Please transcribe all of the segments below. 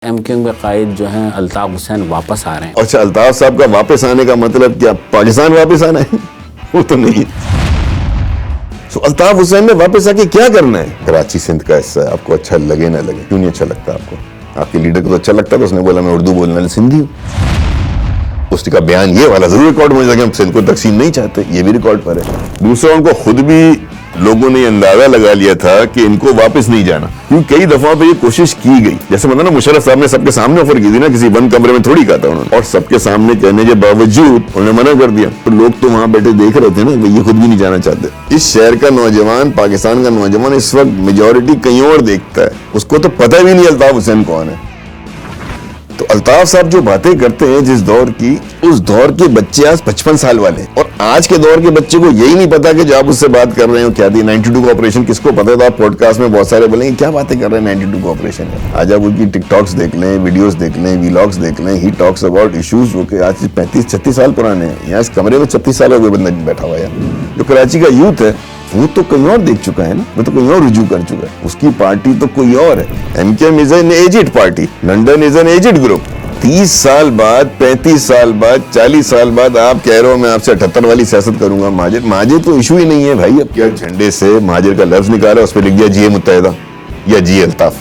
M Q M کے قائد جو ہیں الطاف حسین واپس آ رہے ہیں۔ اچھا، الطاف صاحب کا واپس آنے کا مطلب کیا پاکستان واپس آنا ہے؟ وہ تو نہیں۔ الطاف حسین نے واپس آ کے کیا کرنا ہے؟ کراچی سندھ کا حصہ ہے، آپ کو اچھا لگے نہ لگے، کیوں نہیں اچھا لگتا آپ کو؟ آپ کے لیڈر کو تو اچھا لگتا تھا، اس نے بولا میں اردو بولنے والا سندھی ہوں۔ اس کا بیان یہ والا ضرور ریکارڈ ہو جائے کہ ہم سندھ کو تقسیم نہیں چاہتے، یہ بھی ریکارڈ پر ہے۔ دوسرا، ان کو خود بھی لوگوں نے اندازہ لگا لیا تھا کہ ان کو واپس نہیں جانا، کیونکہ کئی دفعہ پہ یہ کوشش کی گئی، جیسے مطلب نا مشرف صاحب نے سب کے سامنے آفر کی تھی نا، کسی بند کمرے میں تھوڑی کہا تھا انہوں نے، اور سب کے سامنے کہنے کے باوجود انہوں نے منع کر دیا، تو لوگ تو وہاں بیٹھے دیکھ رہے تھے نا، یہ خود بھی نہیں جانا چاہتے۔ اس شہر کا نوجوان، پاکستان کا نوجوان اس وقت میجورٹی کہیں اور دیکھتا ہے، اس کو تو پتہ بھی نہیں الطاف حسین کون ہے۔ تو الطاف صاحب جو باتیں کرتے ہیں جس دور کی، اس دور کے بچے آج 55 سال والے، اور آج کے دور کے بچے کو یہی نہیں پتا کہ جو آپ اس سے بات کر رہے ہو کیا تھی 92 کا آپریشن، کس کو پتا تھا؟ آپ پوڈ کاسٹ میں بہت سارے بولیں گے کیا باتیں کر رہے ہیں 92 کا آپریشن ہے۔ آج آپ ان کی ٹک ٹاکس دیکھ لیں، ویڈیوز دیکھ لیں، ویلاگس دیکھ لیں، ہی ٹاکس اباؤٹ ایشوز جو کہ آج 35-36 سال پرانے ہیں۔ یہاں اس کمرے میں 36 سال ہو گئے بندہ بیٹھا ہوا ہے۔ جو کراچی کا یوتھ ہے وہ تو کہیں اور دیکھ چکا ہے نا، وہ تو کہیں اور رجوع کر چکا ہے، اس کی پارٹی تو کوئی اور ہے۔ M Q M is an aged party, London is an aged group. 30 سال بعد، 35 سال بعد، 40 سال بعد آپ کہہ رہے ہو میں آپ سے 78 والی سیاست کروں گا۔ مہاجر تو ایشو ہی نہیں ہے بھائی۔ اب کیا جھنڈے سے مہاجر کا لفظ نکالا، اس پہ لکھ دیا جی متحدہ یا جی الطاف،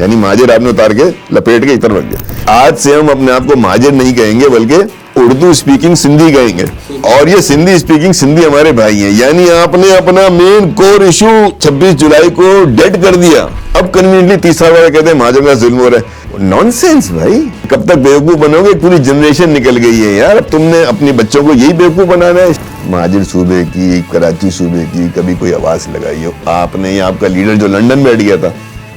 یعنی مہاجر آپ نے اتار کے لپیٹ کے ادھر رکھ دیا۔ آج سے ہم اپنے آپ کو مہاجر نہیں کہیں گے بلکہ اردو اسپیکنگ سندھی کہیں گے، اور یہ سندھی اسپیکنگ سندھی ہمارے بھائی ہیں۔ یعنی آپ نے اپنا مین کور ایشو 26 جولائی کو ڈیڈ کر دیا، اب کنوینٹلی 30 سال والے کہتے ہیں مہاجر کا ظلم ہو رہا ہے۔ نان سینس بھائی، کب تک بیوقوف بنو گے؟ پوری جنریشن نکل گئی ہے یار، اب تم نے اپنے بچوں کو یہی بیوقوف بنانا ہے۔ مہاجر صوبے کی، کراچی صوبے کی کبھی کوئی آواز لگائی ہو آپ نے، یا آپ کا لیڈر جو لنڈن بیٹھ گیا تھا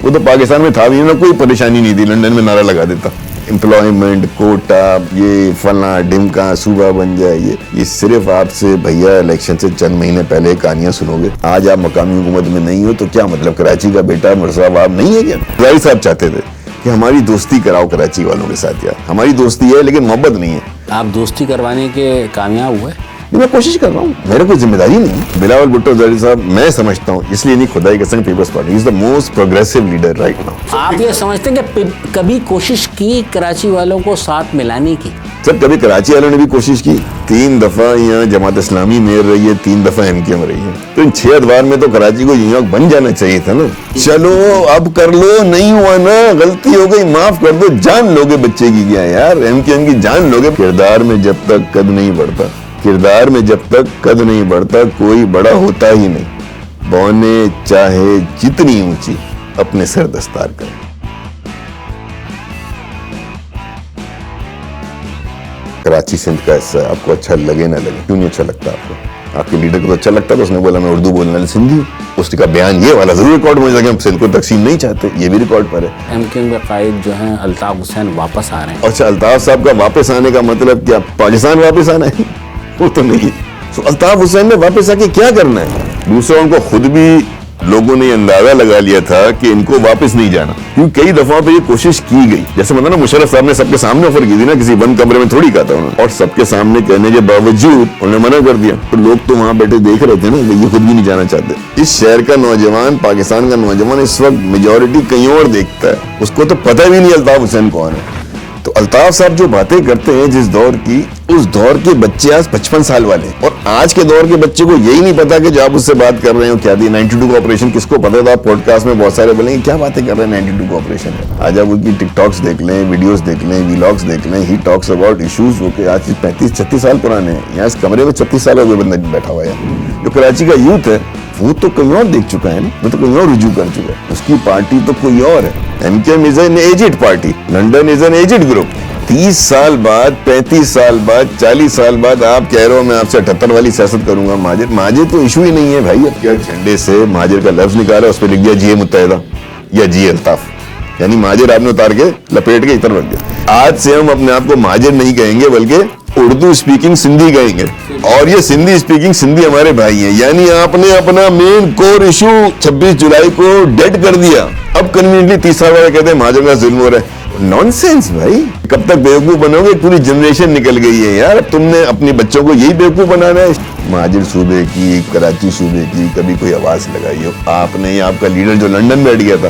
وہ تو پاکستان میں تھا بھی نہیں، کوئی پریشانی نہیں تھی، لنڈن میں نعرہ لگا دیتا امپلائمنٹ کوٹا، یہ فلاں ڈمکا صوبہ بن جائے۔ یہ صرف آپ سے بھیا الیکشن سے چند مہینے پہلے کہانیاں سنو گے۔ آج آپ مقامی حکومت میں نہیں ہو تو کیا مطلب؟ کراچی کا بیٹا مرزا باب نہیں ہے کیا؟ ظاہر صاحب چاہتے تھے کہ ہماری دوستی کراؤ کراچی والوں کے ساتھ، یار ہماری دوستی ہے لیکن محبت نہیں ہے۔ آپ دوستی کروانے کے کامیاب ہوئے؟ میں کوشش کر رہا ہوں، میرے کوئی ذمہ داری نہیں ہے۔ بلاول بھٹو زرداری صاحب میں سمجھتا ہوں، اس لیے نہیں خدائی قسم Peoples Party is the most progressive leader right now. آپ یہ سمجھتے ہیں کہ کبھی کوشش کی کراچی والوں کو ساتھ ملانے کی؟ سر کبھی کراچی والوں نے بھی کوشش کی، 3 دفعہ یہاں جماعت اسلامی میئر رہی ہے، 3 دفعہ ایم کیو ایم رہی ہے، تو ان 6 ادوار میں تو کراچی کو نیو یارک بن جانا چاہیے تھا نا۔ چلو اب کر لو، نہیں ہوا نا، غلطی ہو گئی معاف کر دو، جان لوگے بچے کی کیا یار، ایم کیو ایم کی جان لوگے۔ کردار میں جب تک قد نہیں بڑھتا، کردار میں جب تک قد نہیں بڑھتا کوئی بڑا ہوتا ہی نہیں۔ بونے چاہے جتنی اونچی اپنے سر دستار کریں۔ کراچی سندھ کا حصہ ہے، آپ کو اچھا لگے نہ لگے، کیوں نہیں اچھا لگتا آپ کو؟ آپ کے لیڈر کو تو اچھا لگتا تھا، اس نے بولا میں اردو بولنے والا سندھی ہوں۔ اس کا بیان یہ والا ضرور ریکارڈ ہو جائے کہ ہم سندھ کو تقسیم نہیں چاہتے، یہ بھی ریکارڈ پر ہے۔ ایم کیو ایم کے قائد جو ہیں الطاف حسین واپس آ رہے ہیں۔ اچھا، الطاف صاحب کا واپس آنے کا مطلب کیا پاکستان واپس آنا ہے؟ وہ تو نہیں۔ الطاف حسین نے واپس آ کے کیا کرنا ہے؟ دوسرا، ان کو خود بھی لوگوں نے اندازہ لگا لیا تھا کہ ان کو واپس نہیں جانا، کیونکہ کئی دفعہ پہ یہ کوشش کی گئی، جیسے مطلب نا مشرف صاحب نے سب کے سامنے آفر کی تھی نا، کسی بند کمرے میں تھوڑی کہا تھا انہوں نے، اور سب کے سامنے کہنے کے باوجود انہوں نے منع کر دیا، تو لوگ تو وہاں بیٹھے دیکھ رہے تھے نا، یہ خود بھی نہیں جانا چاہتے۔ اس شہر کا نوجوان، پاکستان کا نوجوان اس وقت میجورٹی کہیں اور دیکھتا ہے، اس کو تو پتہ بھی نہیں الطاف حسین کون ہے۔ تو الطاف صاحب جو باتیں کرتے ہیں جس دور کی، اس دور کے بچے آج 55 سال والے، اور آج کے دور کے بچے کو یہی نہیں پتا کہ جو آپ اس سے بات کر رہے ہو کیا تھی 92 کا آپریشن، کس کو پتا تھا؟ آپ پوڈ کاسٹ میں بہت سارے بولیں گے کیا باتیں کر رہے ہیں 92 کا آپریشن ہے۔ آج آپ ان کی ٹک ٹاکس دیکھ لیں، ویڈیوز دیکھ لیں، ویلاگس دیکھ لیں، ہی ٹاکس اباؤٹ ایشوز جو کہ آج 35-36 سال پرانے ہیں۔ یہاں اس کمرے میں 36 سال ہو گئے بندہ بیٹھا ہوا ہے۔ جو کراچی کا یوتھ ہے وہ تو کہیں اور دیکھ چکا ہے نا، وہ تو کہیں اور رجوع کر چکا ہے، اس کی پارٹی تو کوئی اور ہے۔ M Q M is an aged party, London is an aged group. 30 سال بعد، 35 سال بعد، 40 سال بعد آپ کہہ رہے ہو میں آپ سے 78 والی سیاست کروں گا۔ مہاجر تو ایشو ہی نہیں ہے بھائی۔ اب کیا جھنڈے سے مہاجر کا لفظ نکالا، اس پہ لکھ دیا جی متحدہ یا جی الطاف، یعنی مہاجر آپ نے اتار کے لپیٹ کے ادھر رکھ دیا۔ آج سے ہم اپنے آپ کو مہاجر نہیں کہیں گے بلکہ اردو اسپیکنگ سندھی کہیں گے، اور یہ سندھی اسپیکنگ سندھی ہمارے بھائی ہیں۔ یعنی آپ نے اپنا مین کور ایشو 26 جولائی کو ڈیڈ کر دیا، اب کنوینٹلی 30 سال والے کہتے ہیں مہاجر کا ظلم ہو رہا ہے۔ نان سینس بھائی، کب تک بیوقوف بنو گے؟ پوری جنریشن نکل گئی ہے یار، اب تم نے اپنے بچوں کو یہی بیوقوف بنانا ہے۔ مہاجر صوبے کی، کراچی صوبے کی کبھی کوئی آواز لگائی ہو آپ نے، یا آپ کا لیڈر جو لنڈن بیٹھ گیا تھا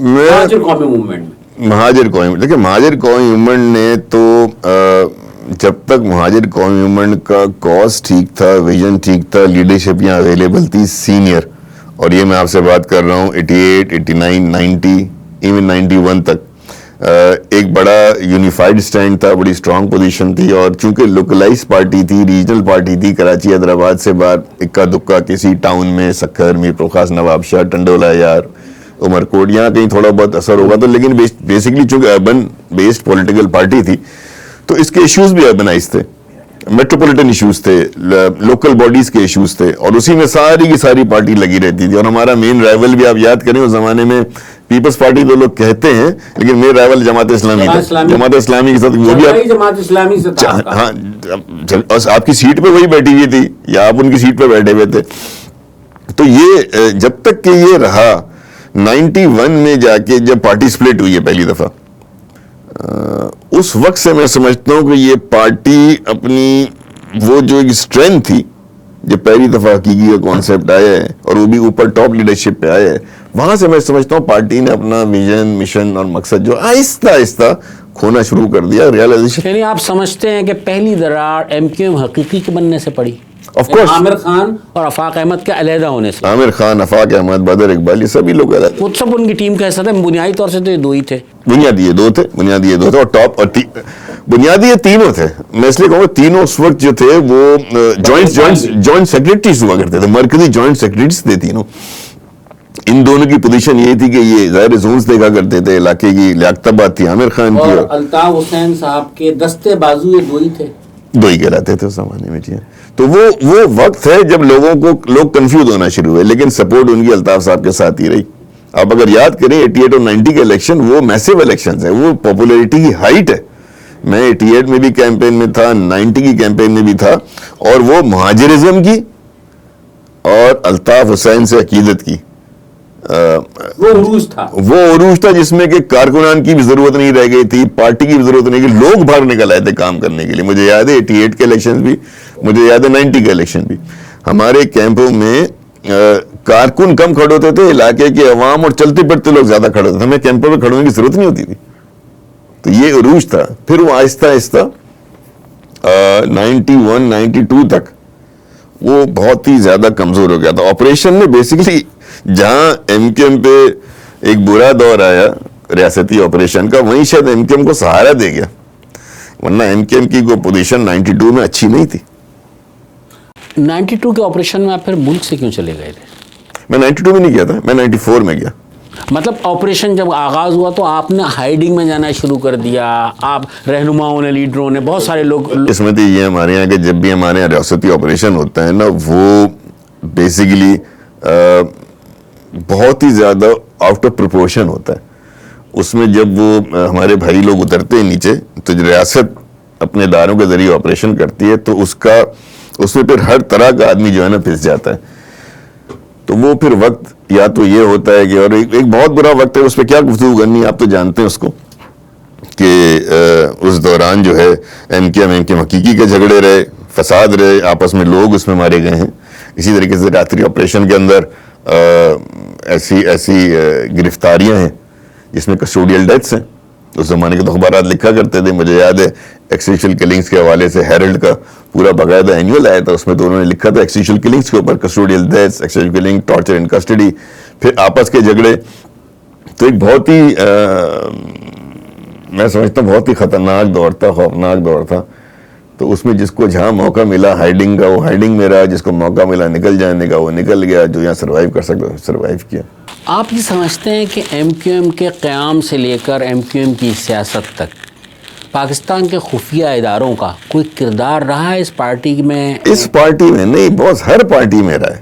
مہاجر قومی موومنٹ میں؟ مہاجر قومی، دیکھیں مہاجر قومی موومنٹ نے تو جب تک مہاجر قومی موومنٹ کا کاز ٹھیک تھا، ویژن ٹھیک تھا، لیڈرشپ یہاں اویلیبل تھی سینئر، اور یہ میں آپ سے بات کر رہا ہوں 88 89 90 ایون 91 تک، ایک بڑا یونیفائڈ سٹینڈ تھا، بڑی اسٹرانگ پوزیشن تھی، اور چونکہ لوکلائز پارٹی تھی، ریجنل پارٹی تھی، کراچی حیدرآباد سے باہر اکا دکا کسی ٹاؤن میں سکھر، میر پرخاص، نواب شاہ، ٹنڈولا یار، عمر کوٹ، یہاں کہیں تھوڑا بہت اثر ہوگا تو، لیکن بیسکلی چونکہ اربن بیسڈ پولیٹیکل پارٹی تھی تو اس کے ایشوز بھی اربنائز تھے، میٹروپولیٹن ایشوز تھے، لوکل باڈیز کے ایشوز تھے، اور اسی میں ساری کی ساری پارٹی لگی رہتی تھی. اور ہمارا مین رائیول بھی آپ یاد کریں اس زمانے میں پیپلز پارٹی تو لوگ کہتے ہیں، لیکن مین رائیول جماعت اسلامی تھا. جماعت اسلامی کے ساتھ وہ بھی جماعت اسلامی سے تھا. ہاں، آپ کی سیٹ پہ وہی بیٹھی ہوئی تھی یا آپ ان کی سیٹ پہ بیٹھے ہوئے تھے. تو یہ جب تک کہ یہ رہا 91 میں جا کے جب پارٹی سپلٹ ہوئی ہے پہلی دفعہ، اس وقت سے میں سمجھتا ہوں کہ یہ پارٹی اپنی وہ جو ایک اسٹرینتھ تھی، جب پہلی دفعہ حقیقی کا کانسیپٹ آیا ہے اور وہ بھی اوپر ٹاپ لیڈرشپ پہ آیا ہے، وہاں سے میں سمجھتا ہوں پارٹی نے اپنا ویژن، مشن اور مقصد جو آہستہ آہستہ کھونا شروع کر دیا. ریئلائزیشن، یعنی آپ سمجھتے ہیں کہ پہلی دراڑ ایم کیو ایم حقیقی کے بننے سے پڑی، آف کورس عامر خان اور آفاق احمد کے علیحدہ ہونے سے. عامر خان، آفاق احمد، بدر اقبال، یہ سبھی لوگ الگ، وہ سب ان کی ٹیم کا حصہ تھا. بنیادی طور سے تو یہ دو ہی تھے، بنیادی یہ دو تھے اور ٹاپ، اور بنیادی یہ تینوں تھے. میں اس لیے کہوں گا تینوں اس وقت جو تھے وہ جوائنٹ سیکرٹریز ہوا کرتے تھے، مرکزی جوائنٹ سیکرٹریز تھے تینوں. ان دونوں کی پوزیشن یہ تھی کہ یہ ظاہر زونز دیکھا کرتے تھے، علاقے کی لیاقت آباد تھی عامر خان کی، اور الطاف حسین صاحب کے دستے بازو یہ دو ہی تھے، دو ہی کہلاتے تھے اس زمانے میں. تو وہ وقت ہے جب لوگ کنفیوز ہونا شروع ہوئے، لیکن سپورٹ ان کی الطاف صاحب کے ساتھ ہی رہی. آپ اگر یاد کریں 88 اور 90 کے الیکشن، وہ میسیو الیکشنز ہیں، وہ پاپولیرٹی کی ہائٹ ہے. میں 88 میں بھی کیمپین میں تھا، 90 کی کیمپین میں بھی تھا، اور وہ مہاجرزم کی اور الطاف حسین سے عقیدت کی وہ عروج تھا جس میں کہ کارکنان کی بھی ضرورت نہیں رہ گئی تھی، پارٹی کی بھی ضرورت نہیں، کہ لوگ باہر نکل آئے تھے کام کرنے کے لیے. مجھے یاد ہے 88 کے الیکشن بھی، مجھے یاد ہے 90 کے الیکشن بھی. ہمارے کیمپوں میں کارکن کم کھڑے ہوتے تھے، علاقے کے عوام اور چلتے پھرتے لوگ زیادہ کھڑے ہوتے تھے، ہمیں کیمپوں میں کھڑے ہونے کی ضرورت نہیں ہوتی تھی. تو یہ عروج تھا. پھر وہ آہستہ آہستہ 91 92 تک وہ بہت ہی زیادہ کمزور ہو گیا تھا. آپریشن میں بیسیکلی جہاں ایم کیو ایم پہ ایک برا دور آیا ریاستی آپریشن کا، وہیں شاید ایم کیو ایم کو سہارا دے گیا، ورنہ ایم کیو ایم کی کوئی پوزیشن 92 میں اچھی نہیں تھی. 92 کے آپریشن میں آپ پھر ملک سے کیوں چلے گئے تھے؟ میں 92 میں نہیں گیا تھا، میں 94 میں گیا. مطلب آپریشن جب آغاز ہوا تو آپ نے ہائیڈنگ میں جانا شروع کر دیا، آپ رہنماؤں نے، لیڈروں نے، بہت سارے لوگ. قسمتی یہ ہمارے یہاں کہ جب بھی ہمارے یہاں ریاستی آپریشن ہوتا ہے نا، وہ بیسیکلی بہت ہی زیادہ آؤٹ آف پروپورشن ہوتا ہے. اس میں جب وہ ہمارے بھائی لوگ اترتے ہیں نیچے، تو ریاست اپنے اداروں کے ذریعے آپریشن کرتی ہے، تو اس میں پھر ہر طرح کا آدمی جو ہے نا پھنس جاتا ہے. تو وہ پھر وقت یا تو یہ ہوتا ہے کہ، اور ایک بہت برا وقت ہے، اس پہ کیا گفتگو کرنی، آپ تو جانتے ہیں اس کو، کہ اس دوران جو ہے ایم کیو ایم حقیقی کے جھگڑے رہے، فساد رہے، آپس میں لوگ اس میں مارے گئے ہیں. اسی طریقے سے راتری آپریشن کے اندر ایسی گرفتاریاں ہیں جس میں کسٹوڈیل ڈیتھس ہیں. اس زمانے کے تو اخبارات لکھا کرتے تھے، مجھے یاد ہے ایکسٹیشل کلنگز کے حوالے سے ہیرلڈ کا پورا باقاعدہ اینیول آیا تھا، اس میں تو انہوں نے لکھا تھا ایکسٹیشل کلنگز کے اوپر، کسٹوڈیل ڈیتھس، ایکسٹیشل کلنگ، ٹارچر ان کسٹڈی، پھر آپس کے جھگڑے. تو ایک بہت ہی میں سمجھتا ہوں بہت ہی خطرناک دور تھا، خوفناک دور تھا. تو اس میں جس کو جہاں موقع ملا ہائیڈنگ کا، وہ ہائیڈنگ میں رہا، جس کو موقع ملا نکل جانے کا، وہ نکل گیا، جو یہاں سروائیو کر سکتا سروائیو کیا. آپ یہ سمجھتے ہیں کہ ایم کیو ایم کے قیام سے لے کر ایم کیو ایم کی سیاست تک پاکستان کے خفیہ اداروں کا کوئی کردار رہا ہے اس پارٹی میں؟ اس پارٹی میں نہیں، بہت ہر پارٹی میں رہا ہے.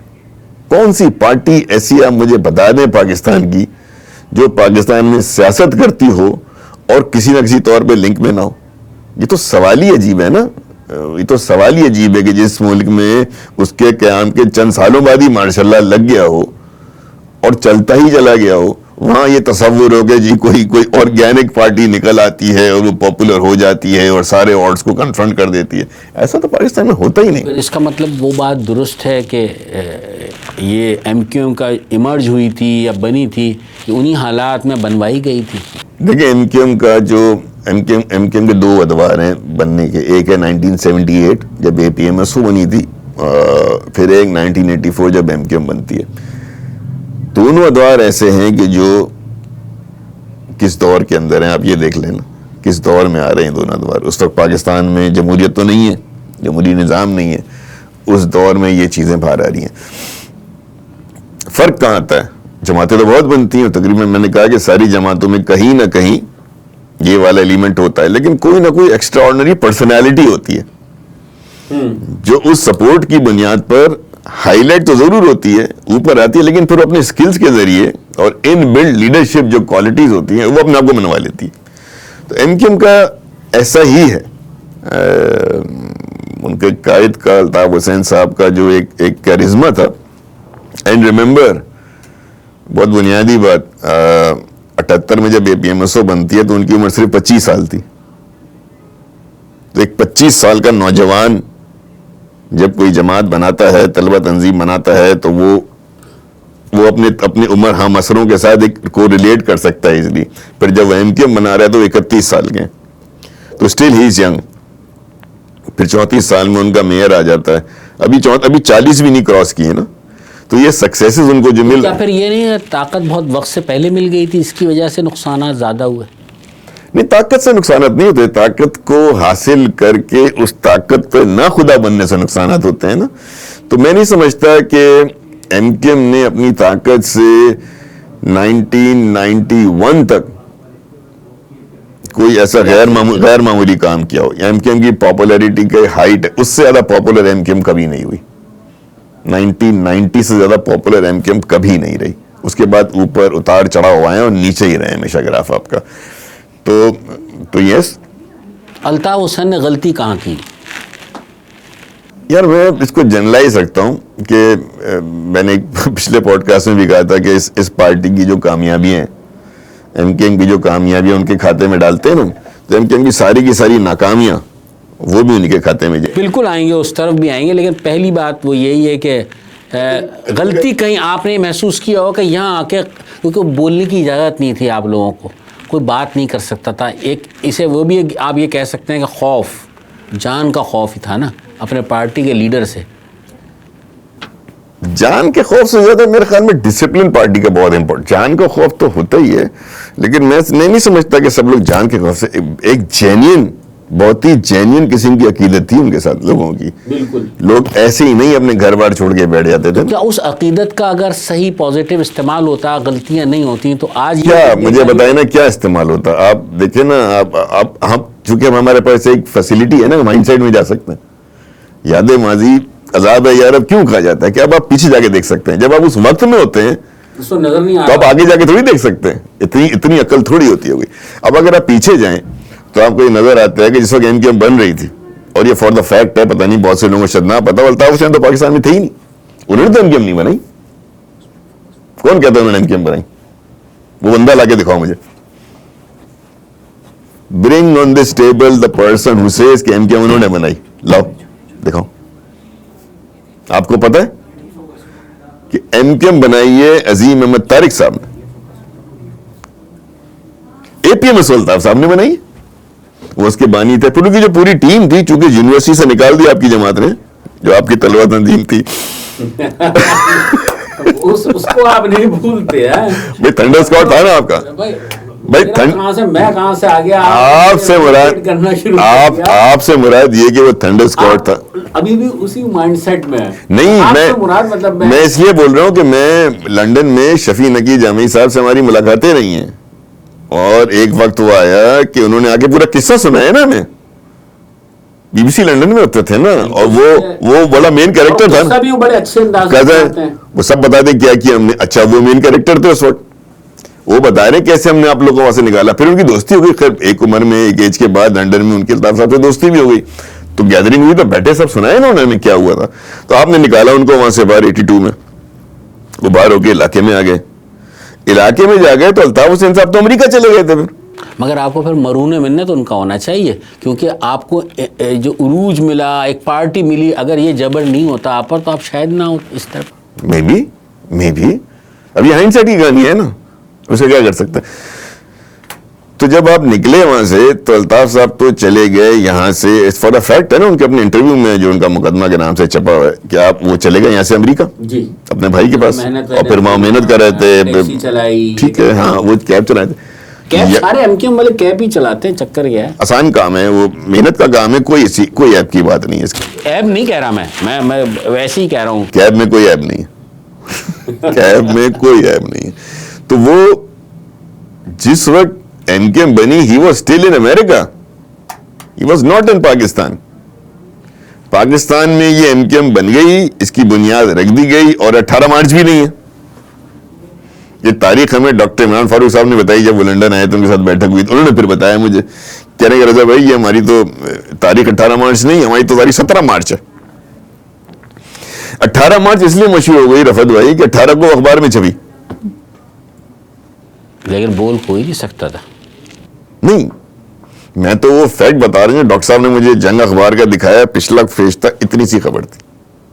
کون سی پارٹی ایسی آپ مجھے بتا دیں پاکستان کی جو پاکستان میں سیاست کرتی ہو اور کسی نہ کسی طور پہ لنک میں نہ ہو؟ یہ تو سوال ہی عجیب ہے نا. یہ تو سوال ہی عجیب ہے کہ جس ملک میں اس کے قیام کے چند سالوں بعد ہی ماشاء اللہ لگ گیا ہو اور چلتا ہی چلا گیا ہو، وہاں یہ تصور ہو کہ جی کوئی آرگینک پارٹی نکل آتی ہے اور وہ پاپولر ہو جاتی ہے اور سارے آڈز کو کنفرنٹ کر دیتی ہے. ایسا تو پاکستان میں ہوتا ہی نہیں. اس کا مطلب وہ بات درست ہے کہ یہ ایم کیو ایم کا ایمرج ہوئی تھی یا بنی تھی کہ انہی حالات میں بنوائی گئی تھی؟ دیکھیں ایم کیو ایم کا جو ایم کیو ایم کے دو ادوار ہیں بننے کے. ایک ہے 1978 جب اے پی ایم ایس او بنی تھی, پھر ایک 1984 جب ایم کیو ایم بنتی ہے. دونوں ادوار ایسے ہیں کہ جو کس دور کے اندر ہیں آپ یہ دیکھ لینا, کس دور میں آ رہے ہیں دونوں ادوار. اس وقت پاکستان میں جمہوریت تو نہیں ہے, جمہوری نظام نہیں ہے, اس دور میں یہ چیزیں باہر آ رہی ہیں. فرق کہاں آتا ہے؟ جماعتیں تو بہت بنتی ہیں, تقریباً میں نے کہا کہ ساری جماعتوں میں کہیں نہ کہیں یہ والا ایلیمنٹ ہوتا ہے, لیکن کوئی نہ کوئی ایکسٹرا آرڈنری پرسنالٹی ہوتی ہے جو اس سپورٹ کی بنیاد پر ہائی لائٹ تو ضرور ہوتی ہے, اوپر آتی ہے, لیکن پھر اپنے سکلز کے ذریعے اور ان بلڈ لیڈرشپ جو کوالٹیز ہوتی ہیں وہ اپنے آپ کو منوا لیتی ہے. تو ایم کیو ایم کا ایسا ہی ہے. ان کے قائد کا الطاف حسین صاحب کا جو ایک کیرزما تھا. اینڈ ریممبر, بہت بنیادی بات, 78 میں جب اے پی ایم ایس او بنتی ہے تو ان کی عمر صرف 25 سال تھی. تو ایک 25 سال کا نوجوان جب کوئی جماعت بناتا ہے, طلبہ تنظیم بناتا ہے, تو وہ اپنی عمر ہم اثروں کے ساتھ ایک کو ریلیٹ کر سکتا ہے ایزلی. پھر جب وہ ایم کیو ایم بنا رہا ہے تو 31 سال کے ہیں, تو اسٹل ہی از ینگ. پھر 34 سال میں ان کا میئر آ جاتا ہے, ابھی 40 بھی نہیں کراس کیے نا. تو یہ سکسیسز ان کو جو کیا پھر یہ نہیں ہے طاقت بہت وقت سے پہلے مل گئی تھی, اس کی وجہ سے نقصانات زیادہ ہوئے؟ نہیں, طاقت سے نقصانات نہیں ہوتے, طاقت کو حاصل کر کے اس طاقت پہ نہ خدا بننے سے نقصانات ہوتے ہیں نا. تو میں نہیں سمجھتا کہ ایم کیو ایم نے اپنی طاقت سے 1991 تک کوئی ایسا غیر معمولی کام کیا ہو. ایم کیو ایم کی پاپولیرٹی کے ہائٹ اس سے زیادہ پاپولر ایم کیو ایم کبھی نہیں ہوئی. 1990 سے زیادہ پاپولر ایم کیو ایم کبھی نہیں رہی. اس کے بعد اوپر اتار چڑھاؤ ہوئے ہیں اور نیچے ہی رہے ہمیشہ گراف آپ کا. تو یس, الطاف حسین نے غلطی کہاں کی؟ یار میں اس کو جنرلائز رکھتا ہوں کہ میں نے پچھلے پوڈ کاسٹ میں بھی کہا تھا کہ اس پارٹی کی جو کامیابیاں ہیں, ایم کیو ایم کی جو کامیابیاں ان کے کھاتے میں ڈالتے ہیں نا, تو ایم کیو ایم کی ساری ناکامیاں وہ بھی ان کے کھاتے میں جائیں. بالکل آئیں گے, اس طرف بھی آئیں گے, لیکن پہلی بات وہ یہی ہے کہ غلطی کہیں آپ نے محسوس کیا ہو کہ یہاں آ کے, کیونکہ بولنے کی اجازت نہیں تھی آپ لوگوں کو, کوئی بات نہیں کر سکتا تھا. ایک اسے وہ بھی آپ یہ کہہ سکتے ہیں کہ خوف, جان کا خوف ہی تھا نا اپنے پارٹی کے لیڈر سے. جان کے خوف سے زیادہ میرے خیال میں ڈسپلن پارٹی کا بہت امپورٹنٹ. جان کا خوف تو ہوتا ہی ہے, لیکن میں نہیں سمجھتا کہ سب لوگ جان کے خوف سے. ایک جینین, بہت ہی جینین قسم کی عقیدت تھی ان کے ساتھ لوگوں کی. بالکل, لوگ ایسے ہی نہیں اپنے گھر بار چھوڑ کے بیٹھ جاتے تھے. کیا اس عقیدت کا اگر صحیح پازیٹیو استعمال ہوتا, غلطیاں نہیں ہوتی, تو آج کیا مجھے بتائیں نا کیا استعمال ہوتا. آپ دیکھیں نا, آپ ہم چونکہ ہمارے پاس ایک فیسلٹی ہے نا, مائنڈ سیٹ میں جا سکتے ہیں. یاد ماضی عذاب ہے یار اب کیوں کہا جاتا ہے کہ اب آپ پیچھے جا کے دیکھ سکتے ہیں. جب آپ اس وقت میں ہوتے ہیں نظر نہیں تو آپ آگے جا کے تھوڑی دیکھ سکتے ہیں. اتنی عقل تھوڑی ہوتی ہوگی. اب اگر آپ پیچھے جائیں تو آپ کو یہ نظر آتا ہے کہ جس وقت ایم کیو ایم بن رہی تھی, اور یہ فار دا فیکٹ ہے, پتہ نہیں بہت سے لوگوں کو شاید نہ پتا, الطاف حسین تو پاکستان میں تھے ہی نہیں, انہوں نے تو ایم کیو ایم نہیں بنائی. کون کہتا ہے انہوں نے ایم کیو ایم بنائی؟ وہ بندہ لا کے دکھاؤ مجھے. Bring on this table the person who says کہ ایم کیو ایم انہوں نے بنائی, لاؤ دکھاؤ. آپ کو پتا ہے کہ ایم کیو ایم بنائی ہے عظیم احمد طارق صاحب نے, اے پی ایم ایس الطاف صاحب نے بنائی, وہ اس کے بانی تھے. پھر کی جو پوری ٹیم تھی, چونکہ یونیورسٹی سے نکال دی آپ کی جماعت نے, جو آپ کی طلبہ تنظیم تھی, اس کو آپ نہیں بھولتے ہیں بھائی تھنڈر اسکواڈ تھا نا آپ کا. بھائی میں کہاں سے آ گیا, آپ سے مراد یہ کہ وہ تھنڈر اسکواڈ تھا. ابھی بھی اسی مائنڈ سیٹ میں نہیں, میں اس لیے بول رہا ہوں کہ میں لندن میں شفیع نقی جامعی صاحب سے ہماری ملاقاتیں رہی ہیں, اور ایک وقت وہ آیا کہ انہوں نے آگے پورا قصہ سنایا نا ہمیں. بی بی سی لندن میں ہوتے تھے نا, اور وہ بڑا مین کیریکٹر تھا نا, بڑے اچھے انداز وہ سب بتا دیں کیا کیا ہم نے. اچھا وہ مین کیریکٹر تھے اس وقت, وہ بتا رہے کیسے ہم نے آپ لوگوں کو وہاں سے نکالا. پھر ان کی دوستی ہو گئی, خیر ایک عمر میں ایک ایج کے بعد لندن میں ان کے الطاف صاحب سے دوستی بھی ہو گئی. تو گیدرنگ ہوئی تو بیٹھے سب سنائے نا انہوں نے کیا ہوا تھا. تو آپ نے نکالا ان کو وہاں سے باہر 82 میں, وہ باہر ہو کے علاقے میں آ گئے. علاقے میں جا گئے تو الطاف حسین صاحب تو امریکہ چلے گئے تھے. پھر مگر آپ کو پھر مرہون منت ان کا ہونا چاہیے, کیونکہ آپ کو جو عروج ملا, ایک پارٹی ملی. اگر یہ جبر نہیں ہوتا آپ پر تو آپ شاید نہ ہو اس طرف. میں بھی اب یہ ہائنڈ سائٹ کی کہانی ہے نا, اسے کیا کر سکتے ہیں. تو جب آپ نکلے وہاں سے تو الطاف صاحب تو چلے گئے یہاں سے, فار دا فیکٹ ہے نا ان کے اپنے انٹرویو میں جو ان کا مقدمہ کے نام سے چھپا ہوا ہے کہ آپ وہ چلے گئے یہاں سے امریکہ جی اپنے بھائی کے پاس, اور پھر وہاں محنت کر رہے تھے. ٹھیک ہے, ہاں وہ کیب چلائے تھے. کیب سارے ایم کیو ایم والے کیب ہی چلاتے ہیں, چکر کیا ہے, آسان کام ہے وہ, محنت کا کام ہے, کوئی ایپ کی بات نہیں ہے اس کی. ایب نہیں کہہ رہا میں ویسے ہی کہہ رہا ہوں. کیب میں کوئی ایپ نہیں ہے, کیب میں کوئی ایپ نہیں ہے. تو وہ جس وقت ایم کیو ایم بنی, he was still in America, he was not in Pakistan. Pakistan میں یہ ایم کیو ایم بن گئی, اس کی بنیاد رکھ دی گئی, اور 18 مارچ بھی نہیں ہے. یہ تاریخ ہمیں ڈاکٹر عمران فاروق صاحب نے بتائی, جب وہ لنڈن آئے تو ان کے ساتھ بیٹھک ہوئی, انہوں نے پھر بتایا مجھے, کہنے کہ رضا بھائی یہ ہماری تو تاریخ 18 مارچ نہیں, ہماری تو تاریخ 17 مارچ ہے. 18 مارچ اس لیے مشہور ہو گئی رفعت بھائی کہ 18 کو اخبار میں چھپی, لیکن بول کوئی نہیں سکتا تھا. نہیں میں تو وہ فیکٹ بتا رہی ہوں. ڈاکٹر صاحب نے مجھے جنگ اخبار کا دکھایا, پچھلا پیج تک اتنی سی خبر تھی,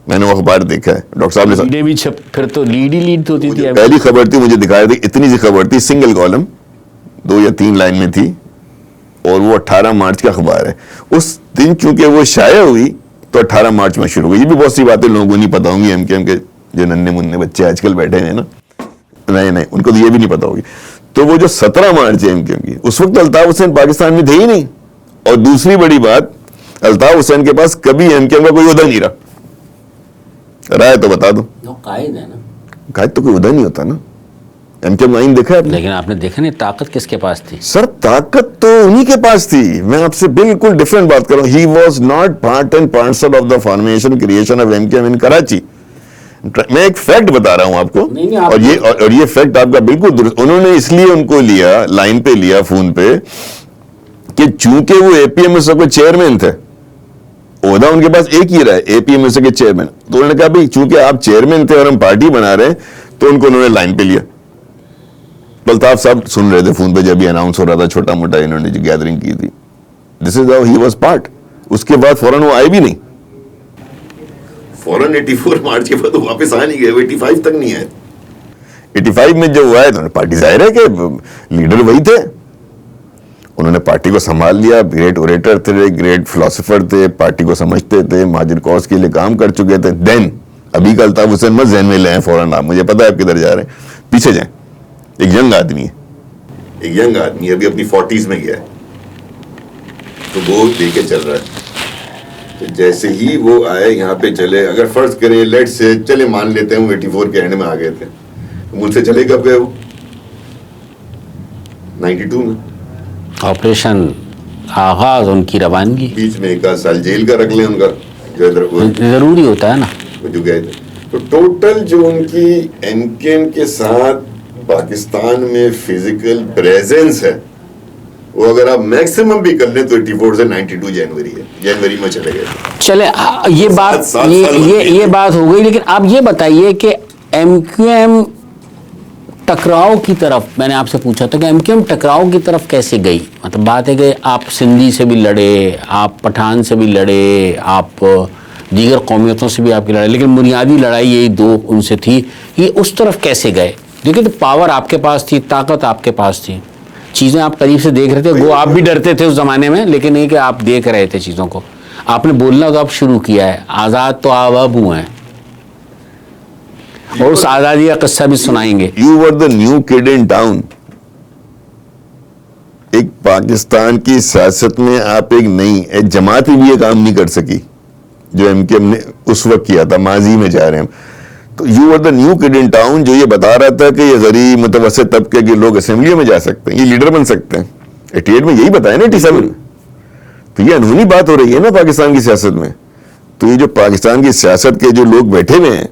میں نے وہ اخبار دیکھا ہے. ڈاکٹر صاحب نے بھی پھر تو لیڈ ہی لیڈ ہوتی تھی. پہلی خبر تھی مجھے دکھایا تھی, اتنی سی خبر تھی, سنگل کالم 2 یا 3 لائن میں تھی, اور وہ 18 مارچ کا اخبار ہے. اس دن چونکہ وہ شائع ہوئی تو 18 مارچ میں شروع ہوئی. یہ بھی بہت سی باتیں لوگوں کو نہیں پتا ہوں گی, ایم کے ایم کے جو ننھے منھے بچے آج کل بیٹھے ہیں نا, نہیں ان کو تو یہ بھی نہیں پتا ہوگی. تو وہ جو 17 مارچ ہے ایم کے ایم کی, اس وقت الطاف حسین پاکستان میں تھے ہی نہیں. اور دوسری بڑی بات, الطاف حسین کے پاس کبھی ایم کے ایم کا کوئی عہدہ نہیں رہا. رائے تو بتا دو, قائد ہے نا, قائد تو کوئی عہدہ نہیں ہوتا نا. ایم کے ایم آئین دیکھا ہے آپ نے؟ لیکن آپ نے دیکھا نہیں طاقت کس کے پاس تھی. سر طاقت تو انہی کے پاس تھی. میں آپ سے بالکل ڈفرینٹ بات کر رہا ہوں. He was not part and parcel of the formation creation of M K M in Karachi. میں ایک فیکٹ بتا رہا ہوں آپ کو, اور یہ فیکٹ آپ کا بالکل درست. انہوں نے اس لیے ان کو لیا, لائن پہ لیا, فون پہ, کہ چونکہ وہ اے پی ایم ایس او کے چیئرمین تھے, عہدہ ان کے پاس ایک ہی رہا ہے, اے پی ایم ایس او کے چیئرمین. تو انہوں نے کہا بھائی چونکہ آپ چیئرمین تھے اور ہم پارٹی بنا رہے ہیں, تو ان کو انہوں نے لائن پہ لیا. الطاف صاحب سن رہے تھے فون پہ جب یہ اناؤنس ہو رہا تھا, چھوٹا موٹا انہوں نے جو گیدرنگ کی تھی. This is how he was part. اس کے بعد فوراً وہ آئے بھی نہیں, فوراً 84 مارچ کے بعد واپس آ نہیں گئے, وہ 85 تک نہیں آئے. 85 میں جب وہ آئے تو پارٹی, ظاہر ہے کہ لیڈر وہی تھے, انہوں نے پارٹی کو سنبھال لیا. گریٹ اوریٹر تھے, گریٹ فلاسفر تھے, پارٹی کو سمجھتے تھے, مہاجر کاز کے لیے کام کر چکے تھے. دین ابھی کا الطاف حسین مت ذہن میں لے آئیں فوراً, آپ مجھے پتا ہے آپ کدھر جا رہے ہیں, پیچھے جائیں. ایک ینگ آدمی ہے, ایک ینگ آدمی ابھی اپنی 40s میں گیا ہے, تو وہ لے کے چل رہا ہے. تو جیسے ہی وہ آئے یہاں پہ چلے, اگر فرض کریں لیٹ سے چلے مان لیتے ہیں 84 کے اینڈ میں آ گئے تھے, ملک سے چلے کب گئے وہ 92 میں. آپریشن آغاز ان کی روانگی, بیچ میں 1 سال جیل کا رکھ لیں ان کا, جو ضروری ہوتا ہے نا, جو گئے تھے. تو ٹوٹل جو ان کی ایم کے ایم کے ساتھ پاکستان میں فزیکل پریزنس ہے, وہ اگر آپ میکسیمم بھی کر لیں تو 84 سے 92 جنوری ہے, جنوری میں چلے گئے. چلے یہ بات یہ بات ہو گئی. لیکن آپ یہ بتائیے کہ ایم کیو ایم ٹکراؤ کی طرف, میں نے آپ سے پوچھا تھا کہ ایم کیو ایم ٹکراؤ کی طرف کیسے گئی. مطلب بات ہے کہ آپ سندھی سے بھی لڑے, آپ پٹھان سے بھی لڑے, آپ دیگر قومیتوں سے بھی آپ کی لڑائی, لیکن بنیادی لڑائی یہی 2 ان سے تھی. یہ اس طرف کیسے گئے؟ دیکھیں تو پاور آپ کے پاس تھی, طاقت آپ کے پاس تھی, چیزیں آپ قریب سے دیکھ رہے تھے. وہ آپ بھی ڈرتے تھے اس زمانے میں, لیکن یہ کہ آپ دیکھ رہے تھے چیزوں کو. آپ نے بولنا تو آپ شروع کیا ہے, آزاد تو آپ اب ہوئے ہیں, اور اس آزادی کا قصہ بھی سنائیں گے. You were the new kid in town. ایک پاکستان کی سیاست میں آپ ایک ایک جماعت بھی یہ کام نہیں کر سکی جو ایم کے ایم نے اس وقت کیا تھا, ماضی میں جا رہے ہیں. تو you are the new kid in town, جو یہ بتا رہا تھا کہ یہ غریب متوسط طبقے کے لوگ اسمبلیوں میں جا سکتے ہیں, یہ لیڈر بن سکتے ہیں. 88 میں یہی بتایا نا, 87 میں. تو یہ انہونی بات ہو رہی ہے نا پاکستان کی سیاست میں. تو یہ جو پاکستان کی سیاست کے جو لوگ بیٹھے ہوئے ہیں,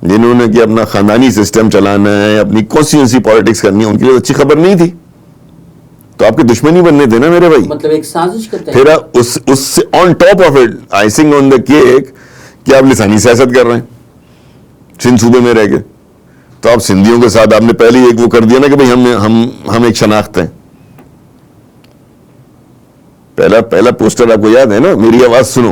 جنہوں نے کہ اپنا خاندانی سسٹم چلانا ہے, اپنی کانسٹیٹوئنسی پالیٹکس کرنی ہے, ان کے لیے اچھی خبر نہیں تھی. تو آپ کے دشمنی بننے تھے نا میرے بھائی. مطلب ایک سازش کرتے پھر اس سے on top of it, icing on the cake, کہ آپ لسانی سیاست کر رہے ہیں سندھ صوبے میں رہ کے. تو آپ سندھیوں کے ساتھ آپ نے پہلے ایک وہ کر دیا نا کہ بھائی ہم ایک شناخت ہیں. پہلا پوسٹر آپ کو یاد ہے نا, میری آواز سنو,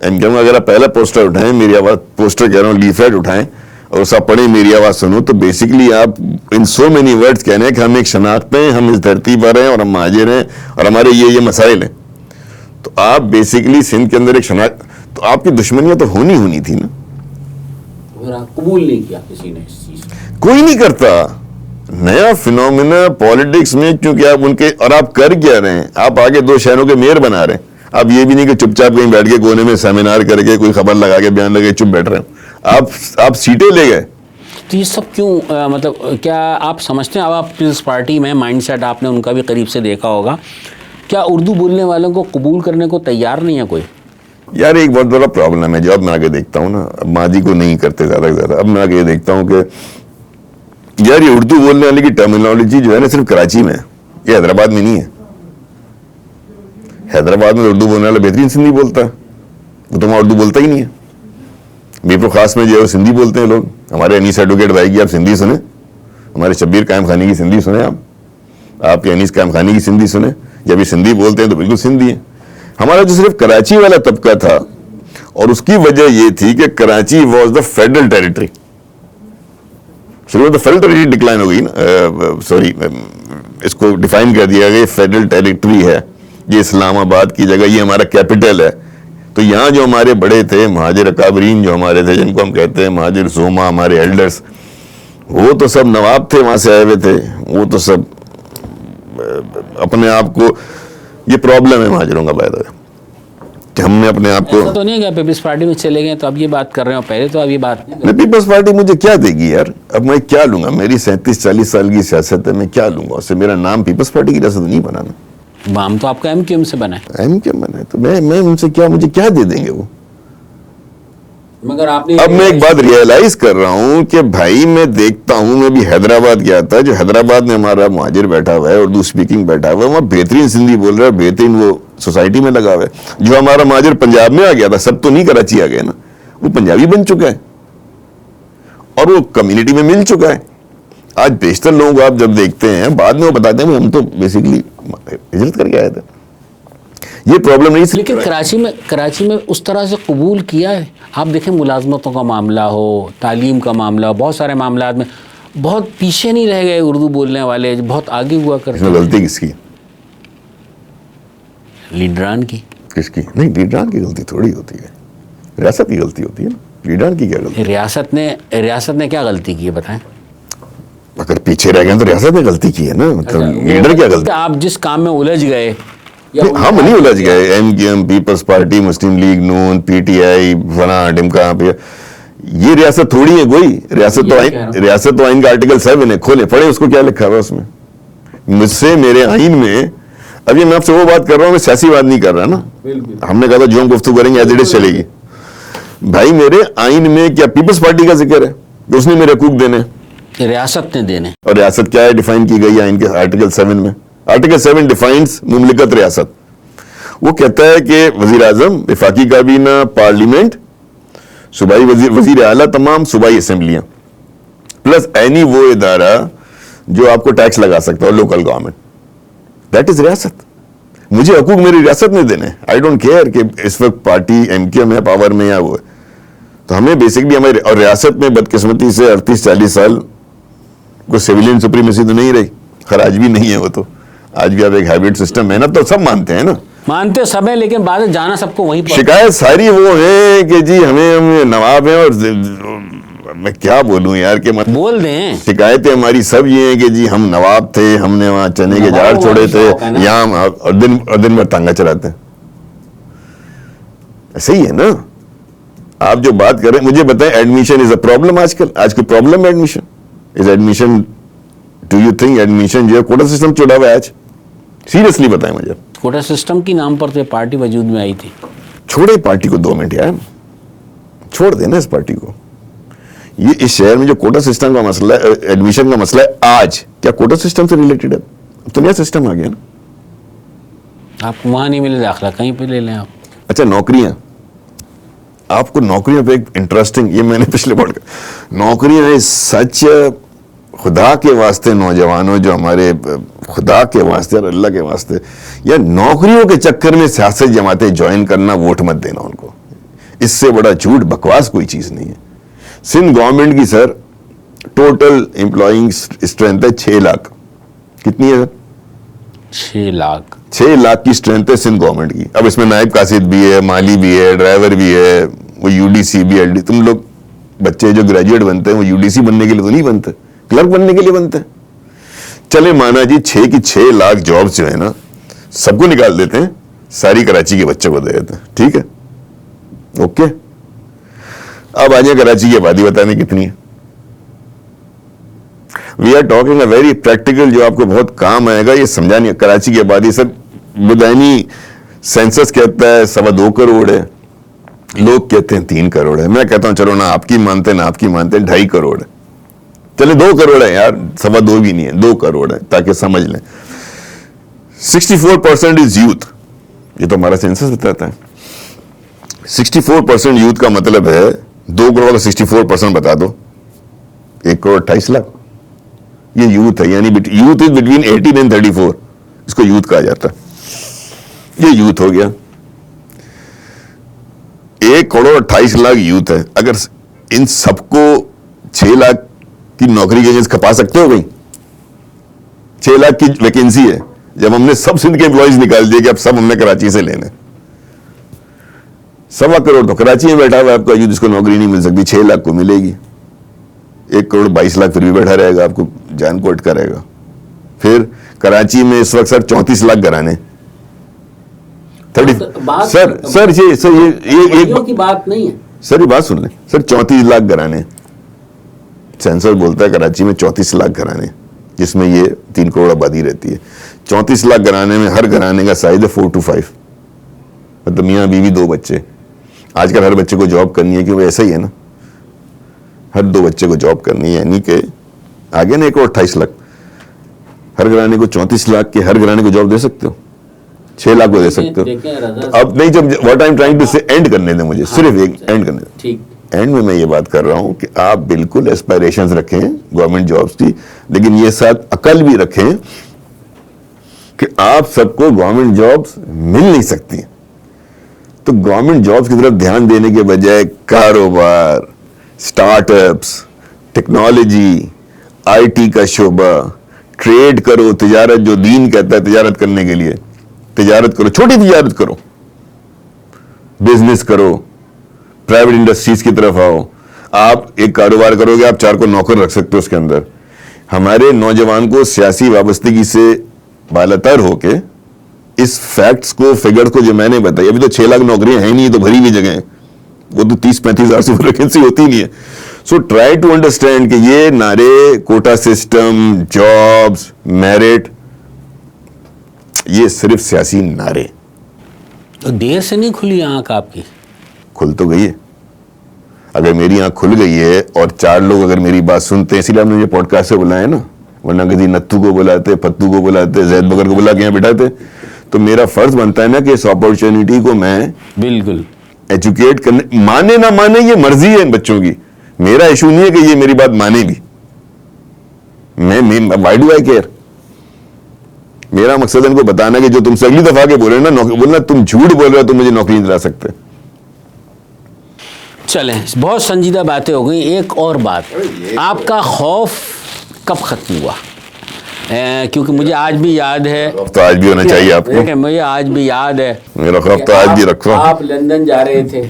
ایم کیو ایم کا اگر آپ پہلا پوسٹر اٹھائیں, میری آواز پوسٹر کہہ رہا ہوں, لیفلیٹ اٹھائیں اور اس آپ پڑھیں میری آواز سنو, تو بیسیکلی آپ ان سو مینی ورڈز کہہ رہے ہیں کہ ہم ایک شناخت ہیں, ہم اس دھرتی پر ہیں اور ہم مہاجر ہیں اور ہمارے یہ مسائل ہیں. تو آپ بیسیکلی سندھ کے اندر ایک شناخت, تو آپ کی دشمنیاں تو ہونی تھی نا. قبول نہیں کیا کسی نے اس چیز کو. کوئی نہیں کرتا. نیا فینومینا پالیٹکس میں, کیونکہ آپ ان کے, اور آپ کر کیا رہے ہیں, آپ آگے 2 شہروں کے میئر بنا رہے ہیں. آپ یہ بھی نہیں کہ چپ چاپ کہیں بیٹھ کے کونے میں سیمینار کر کے کوئی خبر لگا کے بیان لگے چپ بیٹھ رہے ہیں. آپ سیٹیں لے گئے. تو یہ سب کیوں, مطلب کیا آپ سمجھتے ہیں, اب آپ پیپلز پارٹی میں مائنڈ سیٹ آپ نے ان کا بھی قریب سے دیکھا ہوگا, کیا اردو بولنے والوں کو قبول کرنے کو تیار نہیں ہے کوئی؟ یار ایک بہت بڑا پرابلم ہے جو اب میں آگے دیکھتا ہوں نا, اب ماضی کو نہیں کرتے زیادہ سے زیادہ, اب میں آگے یہ دیکھتا ہوں کہ یار یہ اردو بولنے والے کی ٹرمینالوجی جو ہے نا صرف کراچی میں ہے, یہ حیدرآباد میں نہیں ہے. حیدرآباد میں اردو بولنے والا بہترین سندھی بولتا ہے, وہ تو وہاں اردو بولتا ہی نہیں ہے. میرپور خاص میں جو ہے وہ سندھی بولتے ہیں لوگ. ہمارے انیس ایڈوکیٹ بھائی کی آپ سندھی سنیں, ہمارے شبیر قائم خانی کی سندھی سنیں, آپ کے انیس قائم خانی کی سندھی سنیں, جب یہ سندھی بولتے ہیں تو بالکل سندھی ہیں. ہمارا جو صرف کراچی والا طبقہ تھا, اور اس کی وجہ یہ تھی کہ Karachi was the federal territory. شروع میں تو فیڈرل ٹیریٹری ڈکلائن ہو گئی نا, سوری اس کو ڈیفائن کر دیا گیا, یہ فیڈرل ٹیریٹری ہے, یہ اسلام آباد کی جگہ, یہ ہمارا کیپٹل ہے. تو یہاں جو ہمارے بڑے تھے مہاجر اکابرین جو ہمارے تھے, جن کو ہم کہتے ہیں مہاجر زوما, ہمارے ایلڈرز, وہ تو سب نواب تھے, وہاں سے آئے ہوئے تھے, وہ تو سب اپنے آپ کو, یہ پرابلم ہے مہاجروں کا پیدا ہے کہ ہم نے اپنے آپ کو, ایسا تو نہیں ہے کہ پیپلز پارٹی میں چلے گئے تو اب یہ بات کر رہے ہو, پہلے تو اب یہ بات نہیں. پیپلز پارٹی مجھے کیا دے گی یار, اب میں کیا لوں گا, میری 37-40 سال کی سیاست ہے, میں کیا لوں گا اس سے, میرا نام پیپلز پارٹی کی ریاست نہیں بنانا. نام تو آپ کا ایم کیو ایم سے بنا ہے. ایم کیو ایم بنا ہے تو میں ان سے کیا, مجھے کیا دے دیں گے وہ. مگر آپ نے, اب میں ایک بات ریئلائز کر رہا ہوں کہ بھائی میں دیکھتا ہوں, میں بھی حیدرآباد گیا تھا, جو حیدرآباد میں ہمارا مہاجر بیٹھا ہوا ہے, اردو اسپیکنگ بیٹھا ہوا ہے, وہاں بہترین سندھی بول رہا ہے, بہترین وہ سوسائٹی میں لگا ہوا ہے. جو ہمارا مہاجر پنجاب میں آ گیا تھا, سب تو نہیں کراچی آ گئے نا, وہ پنجابی بن چکا ہے اور وہ کمیونٹی میں مل چکا ہے. آج بیشتر لوگوں کو آپ جب دیکھتے ہیں, بعد میں وہ بتاتے ہیں ہم تو بیسیکلی ہجرت کر کے آئے تھے. یہ پرابلم نہیں, لیکن کراچی میں اس طرح سے قبول کیا ہے. آپ دیکھیں ملازمتوں کا معاملہ ہو, تعلیم کا معاملہ ہو, بہت سارے معاملات میں بہت پیچھے نہیں رہ گئے اردو بولنے والے, بہت آگے ہوا کرتے. اس میں غلطی کس کی؟ لیڈران کی. کس کی؟ نہیں, لیڈران کی غلطی تھوڑی ہوتی ہے, ریاست کی غلطی ہوتی ہے نا. لیڈران کی کیا غلطی؟ ریاست نے کیا غلطی کی ہے بتائیں. اگر پیچھے رہ گئے تو ریاست نے غلطی کی ہے نا, مطلب لیڈر کیا غلطی. آپ جس کام میں الجھ گئے, ہم نہیں الجھ گئے, M Q M, Peoples Party, Muslim League نون, پی ٹی آئی, فلاں ڈمکا, یہ ریاست تھوڑی ہے کوئی. ریاست تو آئین کا آرٹیکل 7 ہے, کھولے پڑھے اس کو, کیا لکھا ہوا اس میں. مجھ سے میرے آئین میں, ابھی میں آپ سے وہ بات کر رہا ہوں, میں سیاسی بات نہیں کر رہا نا. ہم نے کہا تھا جو ہم گفتگو کریں گے ایز اٹ از چلے گی. بھائی میرے آئین میں کیا پیپلز پارٹی کا ذکر ہے کہ اس نے میرے حقوق دینے, ریاست نے دینے. اور ریاست کیا ہے ڈیفائن کی گئی ہے آئین کے آرٹیکل 7 میں. آرٹیکل 7 ڈیفائنز مملکت ریاست. وہ کہتا ہے کہ وزیر اعظم, وفاقی کابینہ, پارلیمنٹ, صوبائی وزیر اعلیٰ, تمام صوبائی اسمبلیاں, پلس اینی وہ ادارہ جو آپ کو ٹیکس لگا سکتا ہو, لوکل گورنمنٹ, دیٹ از ریاست. مجھے حقوق میری ریاست نے دینے. آئی ڈونٹ کیئر کہ اس وقت پارٹی ایم کیو ایم ہے پاور میں یا وہ ہے. تو ہمیں بیسکلی ہمارے, اور ریاست میں بدقسمتی سے 38-40 سال کوئی سویلین سپریمیسی تو نہیں رہی. خیر آج بھی نہیں ہے وہ, تو آج بھی آپ ایک ہائبرڈ سسٹم ہے نا, تو سب مانتے ہیں نا, مانتے سب ہیں, لیکن بعد جانا سب کو وہیں پر. شکایت ساری وہ ہے کہ جی ہم نواب ہیں, اور میں کیا بولوں یار کہ بول دیں. شکایتیں ہماری سب یہ ہیں کہ جی ہم نواب تھے, ہم نے وہاں چنے کے جھاڑ چھوڑے تھے, یہاں اور دن بھر ٹانگا چلاتے ہیں. ایسے ہی ہے نا. آپ جو بات کر رہے ہیں, مجھے بتائیں, ایڈمیشن از اے پرابلم آج کل. آج کوئی پرابلم ہے admission? Is admission, do you think admission جو ہے کوٹا سسٹم چھوڑا ہوا ہے آج؟ سیریسلی بتائیں مجھے. کوٹا سسٹم کی نام پر تو پارٹی وجود میں آئی تھی. چھوڑے پارٹی کو 2 منٹ یار, چھوڑ دینا اس پارٹی کو. یہ اس شہر میں جو کوٹا سسٹم کا مسئلہ ہے, ایڈمیشن کا مسئلہ ہے, آج کیا کوٹا سسٹم سے ریلیٹڈ ہے؟ تو نیا سسٹم آ گیا نا. آپ کو وہاں نہیں ملے داخلہ, کہیں پہ لے لیں آپ. اچھا نوکریاں, آپ کو نوکریوں پہ ایک انٹرسٹنگ, یہ میں نے پچھلے پوڈ کا, نوکریاں سچ خدا کے واسطے, نوجوانوں جو ہمارے, خدا کے واسطے اور اللہ کے واسطے, یا نوکریوں کے چکر میں سیاست جماعتیں جوائن کرنا, ووٹ مت دینا ان کو. اس سے بڑا جھوٹ بکواس کوئی چیز نہیں ہے. سندھ گورنمنٹ کی سر ٹوٹل امپلائنگ اسٹرینتھ ہے 6 لاکھ. کتنی ہے سر؟ 6 لاکھ. 6 لاکھ کی اسٹرینتھ ہے سندھ گورنمنٹ کی. اب اس میں نائب قاصد بھی ہے, مالی بھی ہے, ڈرائیور بھی ہے, وہ یو ڈی سی بھی ہے. تم لوگ بچے جو گریجویٹ بنتے ہیں وہ یو ڈی سی بننے کے لیے تو نہیں بنتے, کلرک بننے کے لیے بنتے ہیں. چلے مانا جی 6 کی 6 لاکھ جابس جو ہے نا سب کو نکال دیتے ہیں, ساری کراچی کے بچوں کو دے دیتے ہیں. ٹھیک ہے, اوکے. اب آ جائیں کراچی کی آبادی بتانے کتنی ہے. We are talking a very practical, جو آپ کو بہت کام آئے گا. یہ سمجھانی کراچی کی آبادی سر بدائنی سینسس کہتا ہے 2.25 کروڑ ہے, لوگ کہتے ہیں 3 کروڑ ہے. میں کہتا ہوں چلو نہ آپ کی مانتے نہ آپ کی مانتے, 2.5 کروڑ ہے. چلے 2 کروڑ ہے یار, 2.25 بھی نہیں ہے, 2 کروڑ ہے, تاکہ سمجھ لیں. 64% از یوتھ, یہ تو ہمارا سینسس بتاتا ہے. 64% یوتھ کا مطلب ہے 2 کروڑ کا 64% بتا دو, 1 کروڑ 28 لاکھ. یہ یوتھ ہے, یعنی یوتھ از بٹوین 18 and 34, اس کو یوتھ کہا جاتا ہے. یہ یوتھ ہو گیا. 1 کروڑ 28 لاکھ یوتھ ہے. اگر ان سب کو 6 لاکھ کی نوکری کے ایجنسی کھپا سکتے ہو گئی. 6 لاکھ کی ویکینسی ہے. جب ہم نے سب سندھ کے امپلائیز نکال دیے کہ اب سب ہم نے کراچی سے لینے, 1.25 کروڑ تو کراچی میں بیٹھا ہوا ہے آپ کا یوتھ, جس کو نوکری نہیں مل سکتی. 6 لاکھ کو ملے گی. 1 کروڑ 22 لاکھ پھر بھی بیٹھا رہے گا, آپ کو جان کوٹ کرے گا. پھر کراچی میں اس وقت سر 34 لاکھ گھرانے. سر کی بات نہیں ہے سر, یہ بات سن لیں سر. 34 لاکھ گھرانے, سینسر بولتا ہے کراچی میں 34 لاکھ گھرانے, جس میں یہ 3 کروڑ آبادی رہتی ہے. 34 لاکھ گھرانے میں ہر گھرانے کا سائز ہے 4 to 5, مطلب میاں بیوی 2 بچے. آج کل ہر بچے کو جاب کرنی ہے, کہ وہ ایسا ہی ہے نا, ہر 2 بچے کو جاب کرنی ہے. یعنی کہ آگے نا 1 کروڑ 28 لاکھ, ہر گھرانے کو 34 لاکھ کے ہر گھرانے کو جاب دے سکتے ہو, 6 لاکھ کو دے سکتے ہو. اب نہیں, جب what I am trying to say end کرنے دیں مجھے, صرف ایک اینڈ کرنے دیں. ٹھیک, اینڈ میں یہ بات کر رہا ہوں کہ آپ بالکل ایسپائریشنز رکھیں گورنمنٹ جابس کی, لیکن یہ ساتھ عقل بھی رکھیں کہ آپ سب کو گورنمنٹ جابس مل نہیں سکتی. تو گورنمنٹ جابس کی طرف دھیان دینے کے بجائے کاروبار, start ups, technology, I T کا شعبہ, ٹریڈ کرو, تجارت, جو دین کہتا ہے تجارت کرنے کے لیے, تجارت کرو, چھوٹی تجارت کرو, بزنس کرو, پرائیویٹ انڈسٹریز کی طرف آؤ. آپ ایک کاروبار کرو گے, آپ 4 کو نوکر رکھ سکتے ہو اس کے اندر. ہمارے نوجوان کو سیاسی وابستگی سے بالاتر ہو کے اس فیکٹس کو, فگرز کو جو میں نے بتائی, ابھی تو 6 لاکھ نوکریاں ہیں نہیں, تو بھری ہوئی جگہیں, وہ تو 30-35 ہزار سے ویکینسی ہوتی نہیں ہے. سو ٹرائی ٹو انڈرسٹینڈ کہ یہ نعرے کوٹا سسٹم, جابس, میرٹ, یہ صرف سیاسی نعرے. تو دیر سے نہیں کھلی آنکھ آپ کی؟ کھل تو گئی ہے. اگر میری آنکھ کھل گئی ہے اور 4 لوگ اگر میری بات سنتے ہیں, اسی لیے ہم نے یہ پوڈ کاسٹ سے بلائے نا, ورنہ کسی نتھو کو بلاتے, پتو کو بلاتے, زید بکر کو بلا کے یہاں بٹھاتے. تو میرا فرض بنتا ہے نا کہ اس اپرچونٹی کو میں بالکل ایجوکیٹ کرنے, مانے نہ مانے یہ مرضی ہے ان بچوں کی. میرا ایشو نہیں ہے کہ یہ میری بات مانے بھی, میں وائی ڈو آئی کیئر. میرا مقصد ان کو بتانا کہ جو تم سے اگلی دفعہ کے بولے نا, بولنا تم جھوٹ بول رہے ہو, تم مجھے نوکری نہیں دلا سکتے. چلیں, بہت سنجیدہ باتیں ہو گئیں. ایک اور بات, آپ کا خوف کب ختم ہوا؟ کیونکہ مجھے آج بھی یاد ہے, تو آج بھی ہونا چاہیے آپ کو, مجھے آج بھی یاد ہے, میرا خوف تو آج بھی رکھو. آپ لندن جا رہے تھے,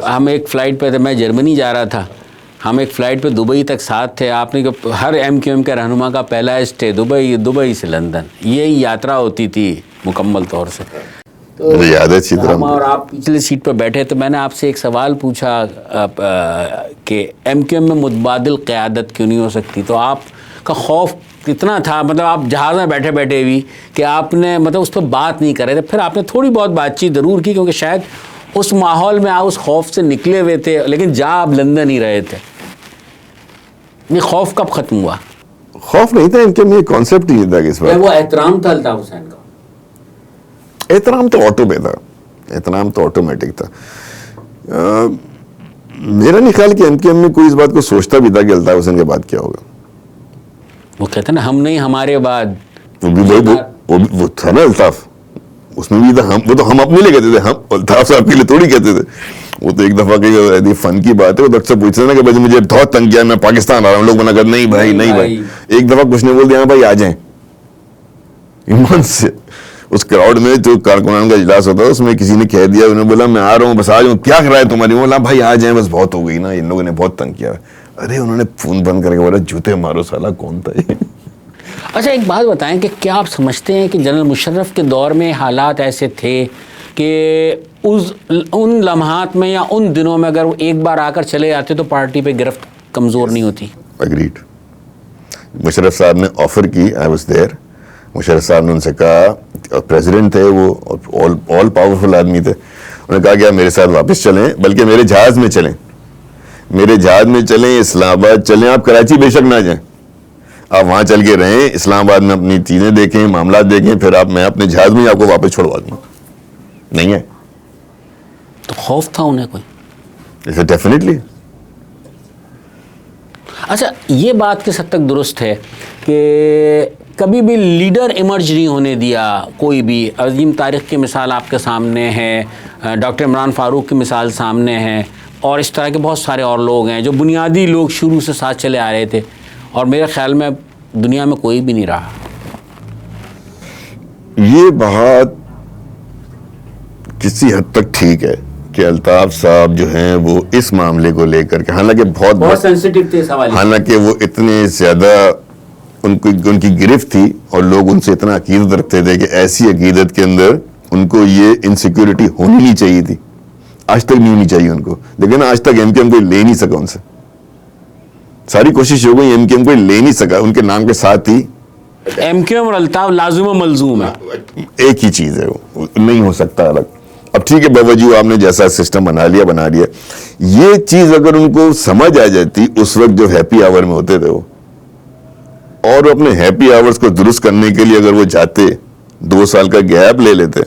ہم ایک فلائٹ پہ تھے, میں جرمنی جا رہا تھا, ہم ایک فلائٹ پہ دبئی تک ساتھ تھے. آپ نے ہر ایم کے رہنما کا پہلا اسٹے دبئی سے لندن, یہی یاترا ہوتی تھی مکمل طور سے. مجھے یاد ہے اچھی طرح. ہم اور آپ پچھلے سیٹ پر بیٹھے, تو میں نے آپ سے ایک سوال پوچھا کہ ایم میں متبادل قیادت کیوں نہیں ہو سکتی. تو آپ کا خوف اتنا تھا, مطلب آپ جہاز میں بیٹھے بیٹھے بھی, کہ آپ نے مطلب اس پہ بات نہیں کر رہے تھے. پھر آپ نے تھوڑی بہت بات چیت ضرور کی, کیونکہ شاید اس ماحول میں آپ اس خوف سے نکلے ہوئے تھے, لیکن جا آپ لندن ہی رہے تھے. یہ خوف کب ختم ہوا؟ خوف نہیں تھا ان کے, میں کانسیپٹ نہیں تھا کہ اس بات. وہ احترام تھا الطاف حسین کا. احترام تو آٹو پہ تھا, احترام تو آٹومیٹک تھا. میرا نہیں خیال کہ ایم میں کوئی اس بات کو سوچتا بھی تھا کہ الطاف حسین کے بعد کیا ہوگا. وہ کہتے ہیں نا, ہم نہیں ہمارے بعد. وہ تھا نا الطاف, اس میں بھی تھا وہ تو ہم اپنے لیے کہتے تھے, ہم الطاف صاحب کے لیے تھوڑی کہتے تھے. وہ تو ایک دفعہ کہ فن کی بات ہے, وہ تو اکثر پوچھتے تھے نا کہ بھائی مجھے بہت تنگ کیا, میں پاکستان آ رہا ہوں. لوگ منع کرتے نہیں بھائی نہیں بھائی. ایک دفعہ کچھ نے بول دیا بھائی آ جائیں, ایمان سے. اس کراؤڈ میں جو کارکنان کا اجلاس ہوتا ہے اس میں کسی نے کہہ دیا, انہوں نے بولا میں آ رہا ہوں بس آ جاؤں, کیا کرا ہے تمہاری. بولا بھائی آ جائیں بس, بہت ہو گئی نا, ان لوگوں نے بہت تنگ کیا. ارے انہوں نے فون بند کر کے بولا جوتے مارو سالا, کون تھا یہ. اچھا ایک بات بتائیں کہ کیا آپ سمجھتے ہیں کہ جنرل مشرف کے دور میں حالات ایسے تھے کہ ان لمحات میں یا ان دنوں میں اگر وہ ایک بار آ کر چلے جاتے تو پارٹی پہ گرفت کمزور نہیں ہوتی؟ اگریڈ. مشرف صاحب نے آفر کی, آئی واز دیئر. مشرف صاحب نے ان سے کہا, پریزیڈنٹ تھے وہ, آل پاورفل آدمی تھے, انہوں نے کہا کہ آپ میرے ساتھ واپس چلیں, بلکہ میرے جہاز میں چلیں, میرے جہاز میں چلیں, اسلام آباد چلیں, آپ کراچی بے شک نہ جائیں, آپ وہاں چل کے رہیں, اسلام آباد میں اپنی چیزیں دیکھیں, معاملات دیکھیں, پھر میں اپنے جہاز میں آپ کو واپس چھوڑوا دوں گا. نہیں ہے تو خوف تھا انہیں کوئی؟ اسے ڈیفینیٹلی. اچھا یہ بات کس حد تک درست ہے کہ کبھی بھی لیڈر ایمرج نہیں ہونے دیا کوئی بھی؟ عظیم تاریخ کی مثال آپ کے سامنے ہے, ڈاکٹر عمران فاروق کی مثال سامنے ہے, اور اس طرح کے بہت سارے اور لوگ ہیں جو بنیادی لوگ شروع سے ساتھ چلے آ رہے تھے, اور میرے خیال میں دنیا میں کوئی بھی نہیں رہا. یہ بات کسی حد تک ٹھیک ہے کہ الطاف صاحب جو ہیں وہ اس معاملے کو لے کر کے, حالانکہ بہت سینسیٹیو تھے اس حوالے سے, حالانکہ وہ اتنے زیادہ ان کی گرفت تھی, اور لوگ ان سے اتنا عقیدت رکھتے تھے کہ ایسی عقیدت کے اندر ان کو یہ انسیکیورٹی ہونی نہیں چاہیے تھی, آج تک نہیں ہونی چاہیے ان کو. لیکن آج تک ایم کیو ایم کوئی لے نہیں سکا ان سے, ساری کوشش ہو گئی, ایم کیو ایم کوئی لے نہیں سکا. ان کے نام کے ساتھ ہی ایم کیو ایم اور الطاف لازم و ملزوم ہے, ایک ہی چیز ہے, وہ نہیں ہو سکتا الگ. اب ٹھیک ہے باوجود آپ نے جیسا سسٹم بنا لیا, یہ چیز اگر ان کو سمجھ آ جاتی اس وقت جو ہیپی آور میں ہوتے تھے وہ, اور اپنے ہیپی آورز کو درست کرنے کے لیے اگر وہ جاتے, 2 سال کا گیپ لے لیتے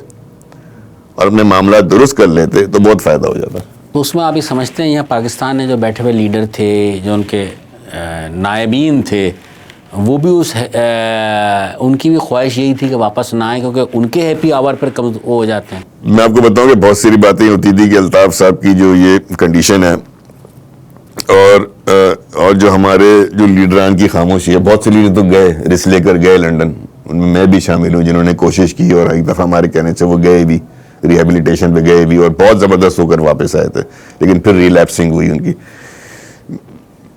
اور اپنے معاملات درست کر لیتے تو بہت فائدہ ہو جاتا. تو اس میں آپ یہ سمجھتے ہیں یہاں پاکستان میں جو بیٹھے ہوئے لیڈر تھے, جو ان کے نائبین تھے, وہ بھی ان کی بھی خواہش یہی تھی کہ واپس نہ آئیں, کیونکہ ان کے ہیپی آور پر کم ہو جاتے ہیں؟ میں آپ کو بتاؤں کہ بہت ساری باتیں ہوتی تھی کہ الطاف صاحب کی جو یہ کنڈیشن ہے, اور جو ہمارے جو لیڈران کی خاموشی ہے, بہت سے لیڈر تو گئے, رسک لے کر گئے لنڈن, ان میں میں بھی شامل ہوں, جنہوں نے کوشش کی اور ایک دفعہ ہمارے کہنے سے وہ گئے بھی, ریہیبلیٹیشن پہ گئے بھی, اور بہت زبردست ہو کر واپس آئے تھے, لیکن پھر ریلیپسنگ ہوئی ان کی.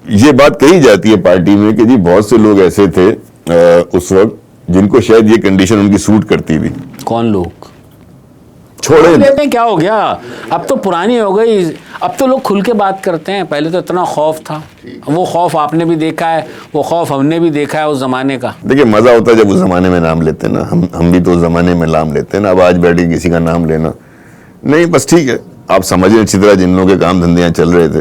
یہ بات کہی جاتی ہے پارٹی میں کہ جی بہت سے لوگ ایسے تھے اس وقت جن کو شاید یہ کنڈیشن ان کی سوٹ کرتی بھی. کون لوگ؟ چھوڑے, کیا ہو گیا, اب تو پرانی ہو گئی, اب تو لوگ کھل کے بات کرتے ہیں. پہلے تو اتنا خوف تھا, وہ خوف آپ نے بھی دیکھا ہے, وہ خوف ہم نے بھی دیکھا ہے اس زمانے کا. دیکھیے مزہ ہوتا ہے جب اس زمانے میں نام لیتے ہیں نا, ہم بھی تو اس زمانے میں نام لیتے ہیں نا. اب آج بیٹھ کے کسی کا نام لینا نہیں, بس ٹھیک ہے, آپ سمجھیں اچھی طرح جن لوگوں کے کام دھندیاں چل رہے تھے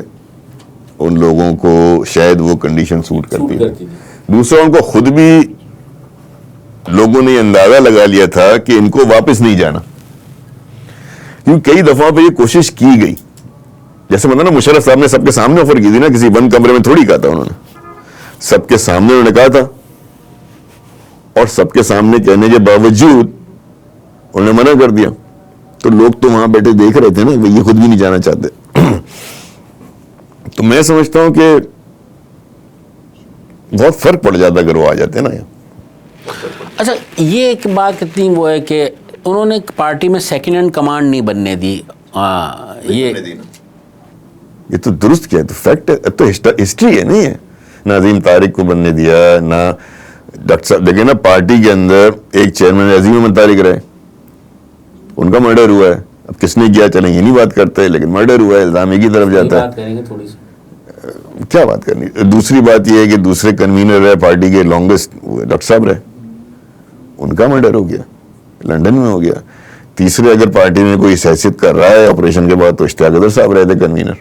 ان لوگوں کو شاید وہ کنڈیشن سوٹ کرتی تھی. دوسرا ان کو خود بھی لوگوں نے اندازہ لگا لیا تھا کہ ان کو واپس نہیں جانا, کیونکہ کئی دفعہ پہ یہ کوشش کی گئی. جیسے مطلب نا مشرف صاحب نے سب کے سامنے آفر کی تھی نا, کسی بند کمرے میں تھوڑی کہا تھا, انہوں نے سب کے سامنے انہوں نے کہا تھا, اور سب کے سامنے کہنے کے باوجود انہوں نے منع کر دیا. تو لوگ تو وہاں بیٹھے دیکھ رہے تھے نا, یہ خود بھی نہیں جانا چاہتے. تو میں سمجھتا ہوں کہ بہت فرق پڑ جاتا اگر وہ آ جاتے نا. اچھا یہ ایک بات کتنی وہ ہے کہ انہوں نے پارٹی میں سیکنڈ ہینڈ کمانڈ نہیں بننے دی. یہ تو درست کیا ہے, تو فیکٹ ہے, تو ہسٹری ہے, نہیں ہے. نہ عظیم طارق کو بننے دیا, نہ ڈاکٹر صاحب. دیکھیں نا پارٹی کے اندر ایک چیئرمین عظیم احمد طارق رہے, ان کا مرڈر ہوا ہے. اب کس نے کیا چلیں یہ نہیں بات کرتے, لیکن مرڈر ہوا ہے, الزام ایک ہی طرف جاتا ہے. کیا بات کرنی. دوسری بات یہ ہے کہ دوسرے کنوینر رہے پارٹی کے لانگسٹ, ڈاکٹر صاحب رہے, ان کا مرڈر ہو گیا, لندن میں ہو گیا. تیسرے اگر پارٹی میں کوئی حیثیت کر رہا ہے آپریشن کے بعد تو اشتیاق اظہر صاحب رہے تھے کنوینر,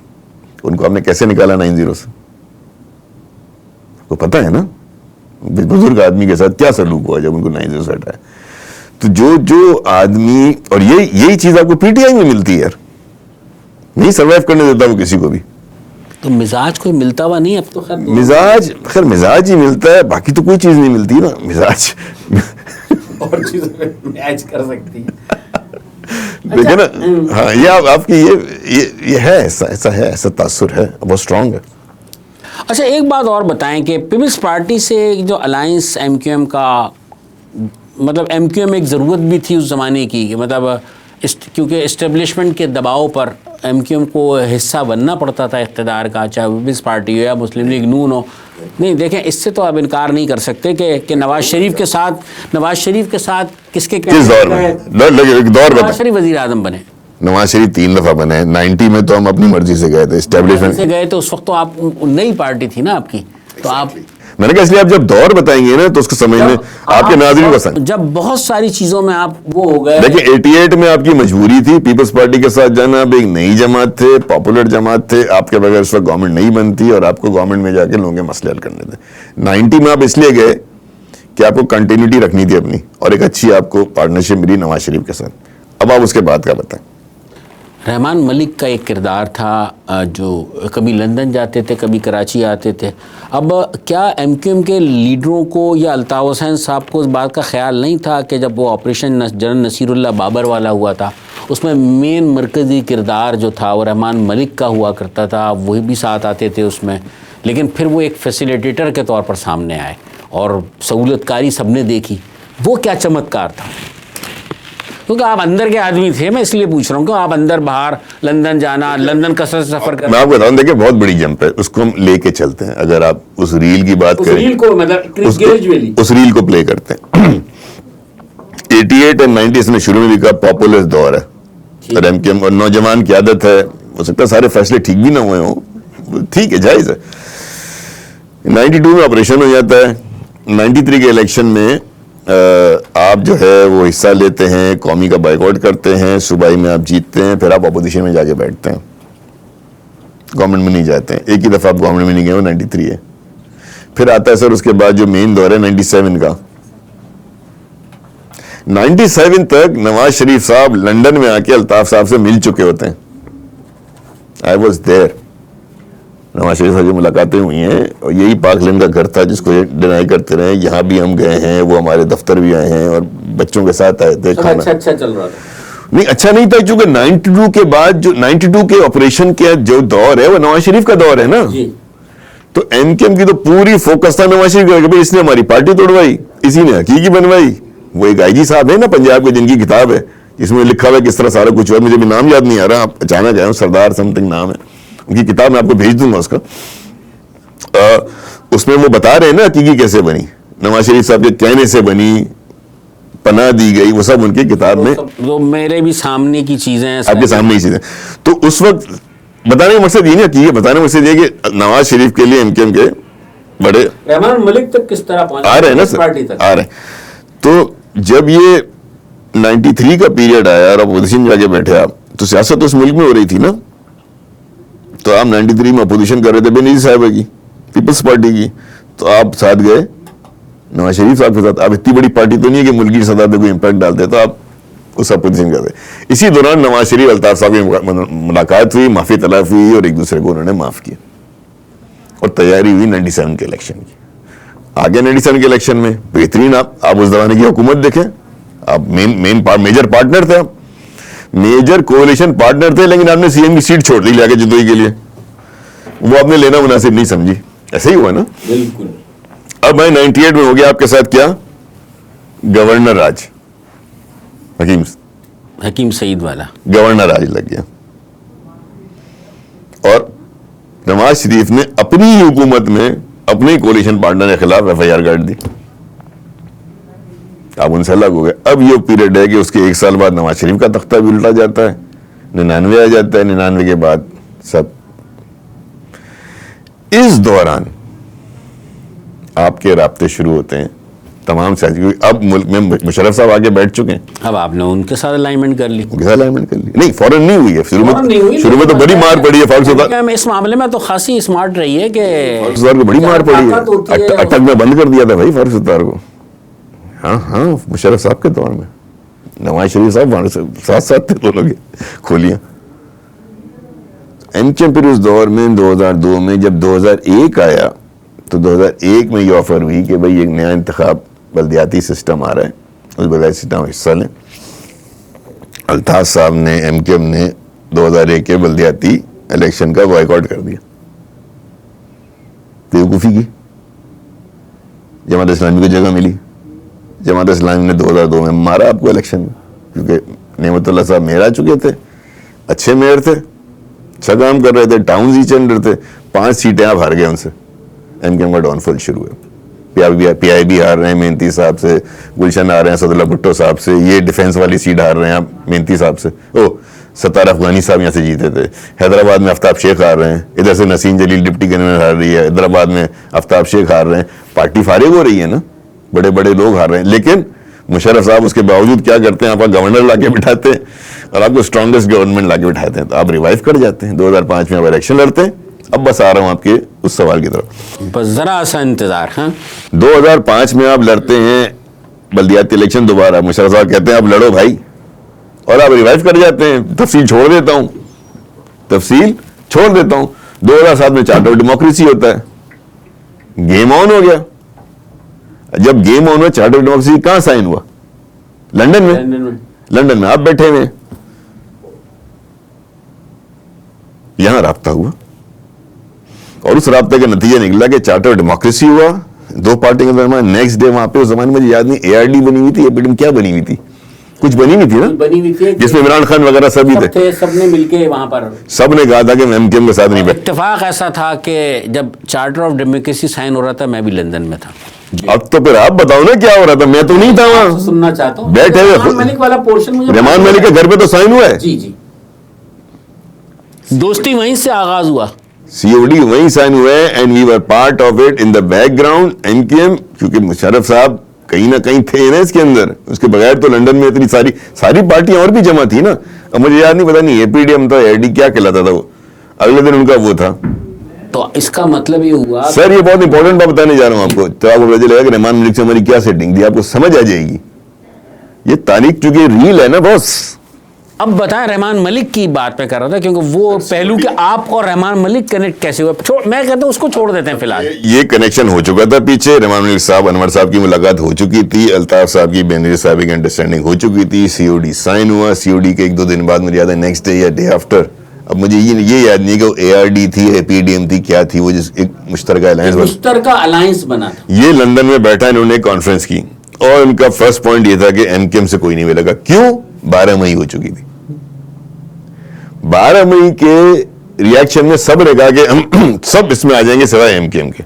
ان کو ہم نے کیسے نکالا 90 سے, کو پتہ ہے نا بزرگ آدمی کے ساتھ کیا سلوک ہوا جب ان کو 90 سے ہٹایا. تو جو آدمی, اور یہی چیز آپ کو پی ٹی آئی میں ملتی ہے یار, نہیں سروائیو کرنے دیتا وہ کسی کو بھی. تو مزاج کوئی ملتا ہوا نہیں اب تو. خیر مزاج ہی ملتا ہے, باقی تو کوئی چیز نہیں ملتی نا. مزاج اور چیزوں میں میچ کر سکتی ہے. دیکھیں نا, ہاں یہ آپ کی یہ ہے, ایسا تاثر ہے, بہت اسٹرانگ ہے. اچھا ایک بات اور بتائیں کہ پیپلز پارٹی سے جو الائنس ایم کیو ایم کا, مطلب ایم کیو ایم ایک ضرورت بھی تھی اس زمانے کی, کہ مطلب کیونکہ اسٹیبلشمنٹ کے دباؤ پر ایم کیو ایم کو حصہ بننا پڑتا تھا اقتدار کا, چاہے پیپلز پارٹی ہو یا مسلم لیگ نون ہو. نہیں دیکھیں اس سے تو آپ انکار نہیں کر سکتے کہ نواز شریف کے ساتھ کس کے کس دور میں ایک دور نواز شریف وزیر اعظم بنے. نواز شریف 3 دفعہ بنے, 90 میں تو ہم اپنی مرضی سے گئے تھے اسٹیبلشمنٹ سے گئے, تو اس وقت تو آپ نئی پارٹی تھی نا آپ کی, تو آپ میں نے کہا اس لیے آپ جب دور بتائیں گے نا تو اس کو سمجھنے آپ کے ناظرین کو سمجھ, جب بہت ساری چیزوں میں آپ وہ ہو گئے. دیکھیں 88 میں آپ کی مجبوری تھی پیپلز پارٹی کے ساتھ جانا, آپ ایک نئی جماعت تھے, پاپولر جماعت تھے, آپ کے بغیر اس وقت گورنمنٹ نہیں بنتی اور آپ کو گورنمنٹ میں جا کے لوگوں کے مسئلے حل کرنے تھے. 90 میں آپ اس لیے گئے کہ آپ کو کنٹینیوٹی رکھنی تھی اپنی, اور ایک اچھی آپ کو پارٹنرشپ ملی نواز شریف کے ساتھ. اب آپ اس کے بعد کا بتائیں. رحمان ملک کا ایک کردار تھا جو کبھی لندن جاتے تھے کبھی کراچی آتے تھے. اب کیا ایم کیو ایم کے لیڈروں کو یا الطاف حسین صاحب کو اس بات کا خیال نہیں تھا کہ جب وہ آپریشن جنرل نصیر اللہ بابر والا ہوا تھا اس میں مین مرکزی کردار جو تھا وہ رحمان ملک کا ہوا کرتا تھا, وہی بھی ساتھ آتے تھے اس میں, لیکن پھر وہ ایک فیسیلیٹیٹر کے طور پر سامنے آئے اور سہولت کاری سب نے دیکھی. وہ کیا چمتکار تھا؟ کیونکہ آپ اندر کے آدمی تھے, میں اس لیے پوچھ رہا ہوں کہ آپ اندر باہر لندن جانا, لندن کا سفر کرنا. میں آپ کو بتاؤں, دیکھیں بہت بڑی جمپ ہے, اس کو ہم لے کے چلتے ہیں. اگر آپ اس ریل کی بات کریں, اس ریل کو پلے کرتے ہیں. 88 اور 90 نے شروع میں بھی کہا پاپولر دور ہے اور ایم کیو ایم اور نوجوان کی عادت ہے, ہو سکتا ہے سارے فیصلے ٹھیک بھی نہ ہوئے ہوں, ٹھیک ہے, جائز ہے. 92 میں آپریشن ہو جاتا ہے. 93 کے الیکشن میں آپ جو ہے وہ حصہ لیتے ہیں, قومی کا بائیکاٹ کرتے ہیں, صوبائی میں آپ جیتتے ہیں, پھر آپ اپوزیشن میں جا کے بیٹھتے ہیں, گورنمنٹ میں نہیں جاتے ہیں. ایک ہی دفعہ آپ گورنمنٹ میں نہیں گئے, وہ 93 ہے. پھر آتا ہے سر اس کے بعد جو مین دور ہے 97 کا. 97 تک نواز شریف صاحب لندن میں آ کے الطاف صاحب سے مل چکے ہوتے ہیں. I was there. Nawaz Sharif صاحب کی ملاقاتیں ہوئی ہیں اور یہی پاک لین کا گھر تھا جس کو یہ ڈینائی کرتے رہے. یہاں بھی ہم گئے ہیں, وہ ہمارے دفتر بھی آئے ہیں اور بچوں کے ساتھ آئے تھے. اچھا چل رہا تھا. نہیں اچھا نہیں تھا, کیونکہ 92 کے بعد جو 92 کے آپریشن کے جو دور ہے وہ نواز شریف کا دور ہے نا. تو ایم کیو ایم کی تو پوری فوکس تھا نواز شریف کا کہ اس نے ہماری پارٹی توڑوائی, اسی نے حقیقی بنوائی. وہ ایک آئی جی صاحب ہے نا پنجاب کے, جن کی کتاب ہے جس میں لکھا ہوا ہے کس طرح سارا کچھ ہوا. مجھے بھی نام یاد نہیں آ رہا, آپ اچانک آئے, سردار سم تھنگ نام ہے ان کی کتاب, میں آپ کو بھیج دوں گا اس کا. اس میں وہ بتا رہے ہیں نا حقیقی کیسے بنی, نواز شریف صاحب کے کہنے سے بنی, پناہ دی گئی, وہ سب ان کی کتاب میں, وہ میرے بھی سامنے کی چیزیں ہیں, آپ کے سامنے کی چیزیں. تو اس وقت بتانے کا مقصد یہ نہیں حقیقی, بتانے کا مقصد یہ کہ نواز شریف کے لیے ایم کیو ایم کے بڑے رحمان ملک تک کس طرح پہنچے, آ رہے ہیں نا سر, آ رہے ہیں. تو جب یہ 93 کا پیریڈ آیا اور اپوزیشن جا کے بیٹھے آپ, تو سیاست اس ملک میں ہو رہی تھی نا. تو آپ 93 میں اپوزیشن کر رہے تھے بے نظیر صاحبہ کی, پیپلز پارٹی کی, تو آپ ساتھ گئے نواز شریف صاحب کے ساتھ. آپ اتنی بڑی پارٹی تو نہیں ہے کہ ملک کی سطح پہ کوئی امپیکٹ ڈالتے, تو آپ اس اپوزیشن کرتے. اسی دوران نواز شریف الطاف صاحب کی ملاقات ہوئی, معافی طلب ہوئی اور ایک دوسرے کو انہوں نے معاف کیا اور تیاری ہوئی 97 کے الیکشن کی. آگے 97 کے الیکشن میں بہترین آپ اس زمانے کی حکومت دیکھیں, آپ میجر پارٹنر تھے, میجر کولیشن پارٹنر تھے, لیکن آپ نے سی ایم کی سیٹ چھوڑ دی لے کے جدوئی کے لیے. وہ آپ نے لینا مناسب نہیں سمجھی, ایسے ہی ہوا نا. بالکل. اب میں 98 میں ہو گیا آپ کے ساتھ کیا, گورنر راج, حکیم سعید والا گورنر راج لگ گیا. اور نواز شریف نے اپنی حکومت میں اپنے کولیشن پارٹنر کے خلاف ایف آئی آر کاٹ دی. آپ ان سے الگ ہو گئے. اب یہ پیریڈ ہے کہ اس کے 1 سال بعد نواز شریف کا تختہ بھی الٹا جاتا ہے, 99 آ جاتا ہے, 99 کے بعد سب. اس دوران آپ کے رابطے شروع ہوتے ہیں تمام سیاسی, اب ملک میں مشرف صاحب آگے بیٹھ چکے ہیں, اب آپ نے ان کے ساتھ الائنمنٹ کر لی. ان کے ساتھ الائنمنٹ کر لی. نہیں فوراً نہیں ہوئی ہے, شروع میں تو بڑی مار پڑی ہے فاروق ستار. اس معاملے میں تو خاصی اسمارٹ رہی ہے کہ فاروق ستار کو بڑی مار پڑی ہے, اٹک میں بند کر دیا تھا بھائی فاروق ستار کو. ہاں مشرف صاحب کے دور میں نواز شریف صاحب ساتھ ساتھ تھے دونوں کے کھولیاں. ایم کیو ایم پھر اس دور میں 2002 میں جب 2001 آیا تو 2001 میں یہ آفر ہوئی کہ بھائی ایک نیا انتخاب بلدیاتی سسٹم آ رہا ہے, اس بلدیاتی سسٹم میں حصہ لیں. الطاف صاحب نے MKM نے 2001 کے بلدیاتی الیکشن کا بائیکاٹ کر دیا. بیوقوفی کی. جماعت اسلامی کو جگہ ملی. جماعت اسلامی نے 2002 میں مارا آپ کو الیکشن میں, کیونکہ نعمت اللہ صاحب میئر آ چکے تھے, اچھے میئر تھے, اچھا کام کر رہے تھے, ٹاؤنز ایچ اینڈر تھے. 5 سیٹیں آپ ہار گئے ان سے. MKM کا ڈاؤن فال شروع ہے. PIB ہار رہے ہیں مینتی صاحب سے, گلشن آ رہے ہیں سعد اللہ بھٹو صاحب سے, یہ ڈیفینس والی سیٹ ہار رہے ہیں آپ مینتی صاحب سے. ستار افغانی صاحب یہاں سے جیتے تھے. حیدرآباد میں آفتاب شیخ ہار رہے ہیں, ادھر سے نسیم جلیل ڈپٹی کنوینر ہار رہی ہے, حیدرآباد میں آفتاب شیخ ہار رہے ہیں. پارٹی فارغ ہو رہی ہے نا, بڑے بڑے لوگ ہار رہے ہیں. لیکن مشرف صاحب اس کے باوجود کیا کرتے ہیں, آپ کا گورنر لا کے بٹھاتے ہیں اور آپ کو اسٹرانگسٹ گورنمنٹ لا کے بٹھاتے ہیں, تو آپ ریوائیو کر جاتے ہیں. 2005 میں آپ الیکشن لڑتے ہیں. اب بس آ رہا ہوں آپ کے اس سوال کی طرف. بس ذرا سا انتظار. ہاں 2005 میں آپ لڑتے ہیں بلدیاتی الیکشن دوبارہ. مشرف صاحب کہتے ہیں آپ لڑو بھائی, اور آپ ریوائیو کر جاتے ہیں. تفصیل چھوڑ دیتا ہوں. 2007 میں چارٹر آف ڈیموکریسی ہوتا ہے. گیم آن ہو گیا. جب گیم آن ہوا, چارٹر آف ڈیموکریسی کہاں سائن ہوا؟ لندن میں آپ بیٹھے ہوئے. یہاں رابطہ ہوا اور اس رابطے کا نتیجہ نکلا کہ چارٹر آف ڈیموکریسی ہوا 2 پارٹی کے درمیان. نیکسٹ ڈے وہاں پہ اس زمانے میں مجھے یاد نہیں ARD بنی ہوئی تھی, APDM کیا بنی ہوئی تھی, کچھ بنی ہوئی تھی نا, جس میں عمران خان وغیرہ سبھی تھے. سب نے مل کے وہاں پر سب نے کہا تھا کہ MKM کے ساتھ نہیں بیٹھے. اتفاق ایسا تھا کہ جب چارٹر آف ڈیموکریسی سائن ہو رہا تھا میں بھی لندن میں تھا. اب تو پھر آپ بتاؤ نا کیا ہو رہا تھا, میں تو نہیں تھا وہاں. سننا چاہتا ہوں بیٹھے ہوئے رحمان ملک والا پورشن مجھے رحمان ملک کے گھر پہ تو سائن ہوا ہے. جی دوستی وہیں سے آغاز ہوا. COD وہیں سائن ہوئے ہیں and we were part of it in the بیک گراؤنڈ. MKM کیونکہ مشرف صاحب کہیں نہ کہیں تھے نا اس کے اندر, اس کے بغیر تو لندن میں اتنی ساری پارٹیاں اور بھی جمع تھی نا. اب مجھے یاد نہیں, پتا نہیں APDM تھا ARD کیا کہلاتا تھا وہ, اگلے دن ان کا وہ تھا. تو اس کا مطلب یہ ہوا سر یہ بہت امپورٹنٹ بات بتانے جا رہا ہوں آپ کو, تو آپ کو پتہ چلے گا کہ رحمان ملک سے ہماری کیا سیٹنگ تھی, آپ کو سمجھ آ جائے گی. یہ تاریخ چونکہ ریل ہے نا بس. اب بتائیں رحمان ملک کی بات میں کر رہا تھا کیونکہ وہ پہلو کہ آپ اور رحمان ملک کنیکٹ کیسے ہوا. میں کہتا ہوں اس کو چھوڑ دیتے ہیں فی الحال. یہ کنیکشن ہو چکا تھا پیچھے. رحمان ملک صاحب انور صاحب کی ملاقات ہو چکی تھی, الطاف صاحب کی بینظیر صاحب کی انڈرسٹینڈنگ ہو چکی تھی, COD سائن ہوا. COD کے 1-2 دن بعد مجھے یاد ہے نیکسٹ ڈے یا ڈے آفٹر, اب مجھے یہ یاد نہیں کہ وہ ARD تھی APDM تھی کیا تھی, وہ جس ایک مشترکہ الائنس بنا تھا. یہ لندن میں بیٹھا انہوں نے کانفرنس کی اور ان کا فرسٹ پوائنٹ یہ تھا کہ MKM سے کوئی نہیں ملے گا. کیوں؟ 12 مئی ہو چکی تھی. 12 مئی کے ریاکشن میں سب نے کہا کہ ہم سب اس میں آ جائیں گے سوائے MKM کے.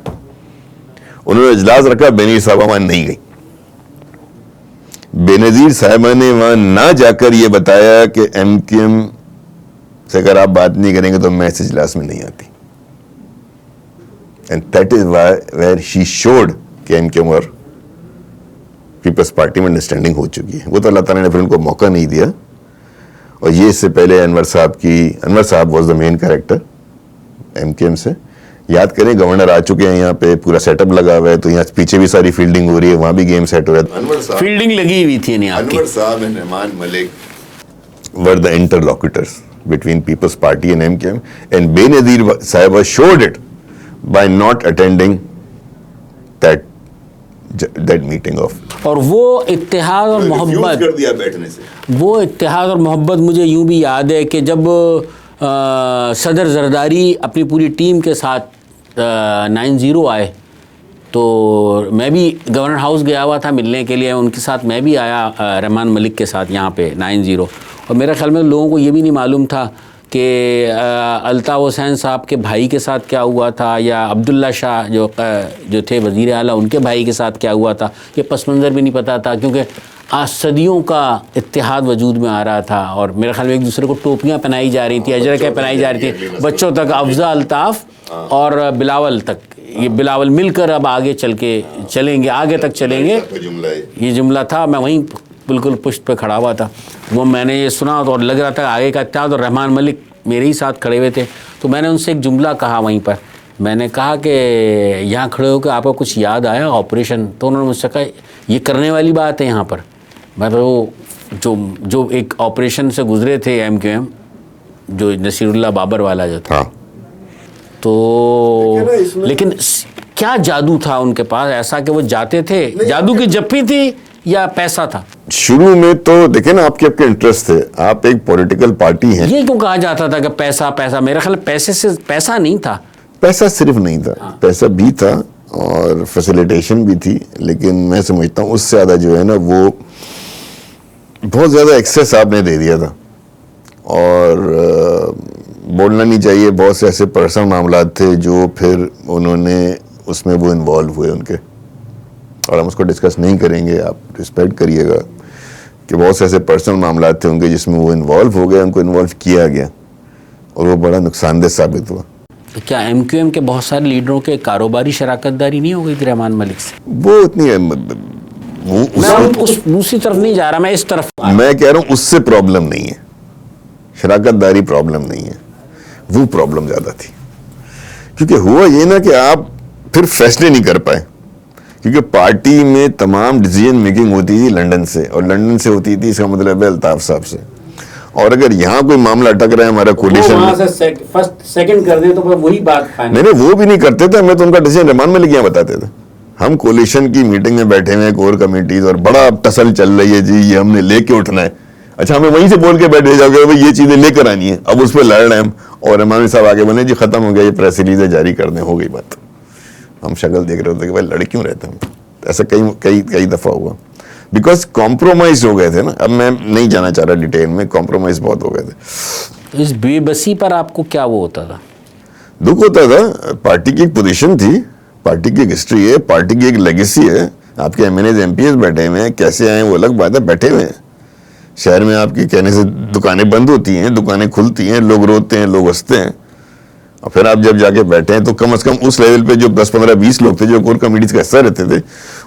انہوں نے اجلاس رکھا, بینظیر صاحبہ وہاں نہیں گئی. بینظیر صاحبہ نے وہاں نہ جا کر یہ بتایا کہ MKM سے اگر آپ بات نہیں کریں گے تو میں اس اجلاس میں نہیں آتی. And that is where she showed کہ MKM اور پیپلز پارٹی میں انڈرسٹینڈنگ ہو چکی ہے. وہ تو اللہ تعالیٰ نے پھر ان کو موقع نہیں دیا. اور یہ اس سے پہلے Anwar Sahab was the main character MKM سے. یاد کریں گورنر آ چکے ہیں یہاں پہ, پورا سیٹ اپ لگا ہوا ہے, تو یہاں پیچھے بھی ساری فیلڈنگ ہو رہی ہے, وہاں بھی گیم سیٹ ہو رہا ہے. فیلڈنگ لگی ہوئی تھی. انور صاحب and Rehman Malik were the interlocutors between People's Party and MKM, and Benazir Sahib showed it by not attending that meeting of. اور وہ اتحاد اور محبت کر دیا بیٹھنے سے. وہ اتحاد اور محبت مجھے یوں بھی یاد ہے کہ جب صدر زرداری اپنی پوری ٹیم کے ساتھ 9-0 آئے تو میں بھی گورنر ہاؤس گیا ہوا تھا ملنے کے لیے, ان کے ساتھ میں بھی آیا رحمان ملک کے ساتھ یہاں پہ 9-0. اور میرے خیال میں لوگوں کو یہ بھی نہیں معلوم تھا کہ الطاف حسین صاحب کے بھائی کے ساتھ کیا ہوا تھا, یا عبداللہ شاہ جو تھے وزیر اعلیٰ ان کے بھائی کے ساتھ کیا ہوا تھا. یہ پس منظر بھی نہیں پتہ تھا کیونکہ صدیوں کا اتحاد وجود میں آ رہا تھا. اور میرے خیال میں ایک دوسرے کو ٹوپیاں پہنائی جا رہی تھیں, اجرکیں پہنائی جا رہی تھیں بچوں تک. افضا الطاف اور بلاول تک, یہ بلاول مل کر اب آگے چلیں گے آگے تک چلیں گے, یہ جملہ تھا. میں وہیں بالکل پشت پہ کھڑا ہوا تھا, وہ میں نے یہ سنا اور لگ رہا تھا آگے کا اتحاد, اور رحمان ملک میرے ہی ساتھ کھڑے ہوئے تھے. تو میں نے ان سے ایک جملہ کہا وہیں پر, میں نے کہا کہ یہاں کھڑے ہو کے آپ کو کچھ یاد آیا آپریشن؟ تو انہوں نے مجھ سے کہا یہ کرنے والی بات ہے یہاں پر. میں تو جو ایک آپریشن سے گزرے تھے MKM, جو نصیر اللہ بابر والا جو تھا, تو لیکن کیا جادو تھا ان کے پاس ایسا کہ وہ جاتے تھے, جادو کی جپی تھی یا پیسہ تھا؟ شروع میں تو دیکھیں نا آپ کے انٹرسٹ تھے, آپ ایک پولیٹیکل پارٹی ہیں. یہ کیوں کہا جاتا تھا کہ پیسہ پیسہ؟ میرا خیال پیسے سے پیسہ نہیں تھا. پیسہ صرف نہیں تھا, پیسہ بھی تھا اور فیسیلیٹیشن بھی تھی, لیکن میں سمجھتا ہوں اس سے زیادہ جو ہے نا وہ بہت زیادہ ایکسیس آپ نے دے دیا تھا. اور بولنا نہیں چاہیے, بہت سے ایسے پرسنل معاملات تھے جو پھر انہوں نے اس میں وہ انوالو ہوئے ان کے, اور ہم اس کو ڈسکس نہیں کریں گے, آپ رسپیکٹ کریے گا کہ بہت سے ایسے پرسنل معاملات تھے ان کے جس میں وہ انوالو ہو گئے, ان کو انوالو کیا گیا اور وہ بڑا نقصان دہ ثابت ہوا. کیا ایم کیو ایم کے بہت سارے لیڈروں کے کاروباری شراکت داری نہیں ہو گئی تھی رحمان ملک سے؟ وہ اتنی دوسری طرف نہیں جا رہا, میں اس طرف میں کہہ رہا ہوں اس سے پرابلم نہیں ہے, شراکت داری پرابلم نہیں ہے, وہ پرابلم زیادہ تھی. کیونکہ ہوا یہ نا کہ آپ پھر فیصلے نہیں کر پائے, کیونکہ پارٹی میں تمام ڈیسیژن میکنگ ہوتی تھی لنڈن سے, اور لنڈن سے ہوتی تھی اس کا مطلب ہے الطاف صاحب سے. اور اگر یہاں کوئی معاملہ اٹک رہا ہے ہمارا کولیشن فرسٹ سیکنڈ کر دیں تو وہی بات نہیں, وہ بھی نہیں کرتے تھے, ہمیں تو ان کا ڈیسیژن رحمان ملک یہاں بتاتے تھے. ہم کولیشن کی میٹنگ میں بیٹھے ہوئے ہیں, کور کمیٹیز, اور بڑا ٹسل چل رہی ہے جی یہ ہم نے لے کے اٹھنا ہے. اچھا ہمیں وہیں سے بول کے بیٹھے جاؤ گے یہ چیزیں لے کر آنی ہے, اب اس پہ لڑ رہے ہیں ہم, اور رحمان صاحب آگے بولے جی ختم ہو گیا, یہ پریس ریلیزیں جاری کر دیں, ہو گئی بات. ہم شکل دیکھ رہے ہوتے کہ بھائی لڑ کیوں رہتے ہیں. ایسا کئی دفعہ ہوا, بیکاز کمپرومائز ہو گئے تھے نا. اب میں نہیں جانا چاہ رہا ڈیٹیل میں, کمپرومائز بہت ہو گئے تھے. اس بے بسی پر آپ کو کیا وہ ہوتا تھا؟ دکھ ہوتا تھا. پارٹی کی ایک پوزیشن تھی, پارٹی کی ایک ہسٹری ہے, پارٹی کی ایک لیگیسی ہے. آپ کے M N A's M P A's بیٹھے ہوئے ہیں, کیسے آئے وہ الگ بات ہے, بیٹھے ہوئے ہیں. شہر میں آپ کی کہنے سے دکانیں بند ہوتی ہیں, دکانیں کھلتی ہیں, لوگ روتے ہیں, لوگ ہنستے ہیں, اور پھر آپ جب جا کے بیٹھے ہیں تو کم از کم اس لیول پہ جو 10 15 20 لوگ تھے جو کور کمیٹیز کا حصہ رہتے تھے,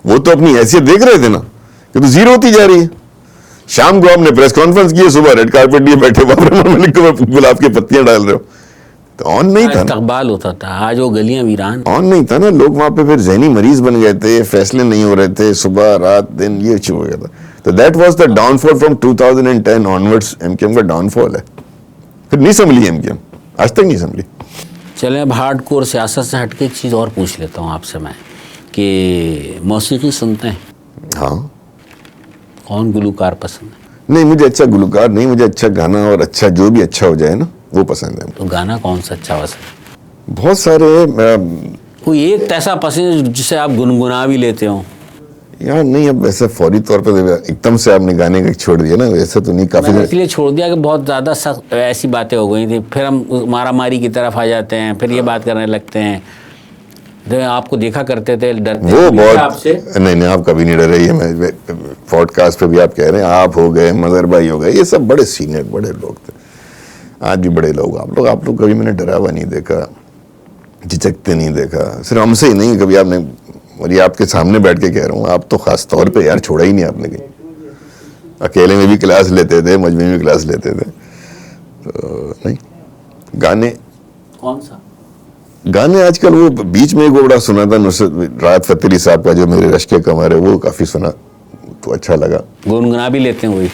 وہ تو اپنی حیثیت دیکھ رہے تھے نا کہ تو زیرو ہوتی جا رہی ہے. شام کو آپ نے پریس کانفرنس کی, صبح ریڈ کارپیٹ لیے بیٹھے, رحمان ملک کو گلاب کی پتیاں ڈال رہے ہو, تو آن نہیں تھا, استقبال ہوتا تھا. آج وہ گلیاں ویران, آن نہیں تھا نا. لوگ وہاں پہ پھر ذہنی مریض بن گئے تھے, فیصلے نہیں ہو رہے تھے, صبح رات دن یہ چیز ہو گیا تھا. تو that was the downfall from 2010 onwards. M Q M کا ڈاؤن فال ہے, پھر نہیں سنبھلی ایم کیو ایم, آج تک نہیں سنبھلی. چلیں اب ہارڈ کور سیاست سے ہٹ کے ایک چیز اور پوچھ لیتا ہوں آپ سے میں, کہ موسیقی سنتے ہیں؟ ہاں. کون گلوکار پسند ہے؟ نہیں, مجھے اچھا گلوکار نہیں, مجھے اچھا گانا اور اچھا جو بھی اچھا ہو جائے نا وہ پسند ہے. تو گانا کون سا اچھا پسند ہے؟ بہت سارے. کوئی ایک ایسا پسند ہے جسے آپ گنگنا بھی لیتے ہوں؟ یار نہیں, اب ویسے فوری طور پہ ایک دم سے آپ نے گانے کا چھوڑ دیا نا, ویسے تو نہیں. کافی اس لیے چھوڑ دیا کہ بہت زیادہ سخت ایسی باتیں ہو گئی تھیں, پھر ہم مارا ماری کی طرف آ جاتے ہیں, پھر یہ بات کرنے لگتے ہیں. آپ کو دیکھا کرتے تھے, ڈرتے وہ آپ بہت سے؟ نہیں, آپ کبھی نہیں ڈرے. یہ پوڈ کاسٹ پہ بھی آپ کہہ رہے ہیں آپ ہو گئے, مظہر بھائی ہو گئے, یہ سب بڑے سینئر بڑے لوگ تھے, آج بھی بڑے لوگ. آپ لوگ کبھی میں نے ڈرا ہوا نہیں دیکھا, جھجکتے نہیں دیکھا. صرف ہم سے ہی نہیں, کبھی آپ نے, اور یہ آپ کے سامنے بیٹھ کے کہہ رہا ہوں, آپ تو خاص طور پہ یار چھوڑا ہی نہیں آپ نے کہیں. اکیلے میں بھی کلاس لیتے تھے, مجموعے میں بھی کلاس لیتے تھے. تو نہیں, گانے کون سا گانے آج کل وہ بیچ میں ایک بڑا سنا تھا نصرت راحت فتح علی صاحب کا جو میرے رشک کمر ہے, وہ کافی سنا تو اچھا لگا. گنگنا بھی لیتے ہیں وہی؟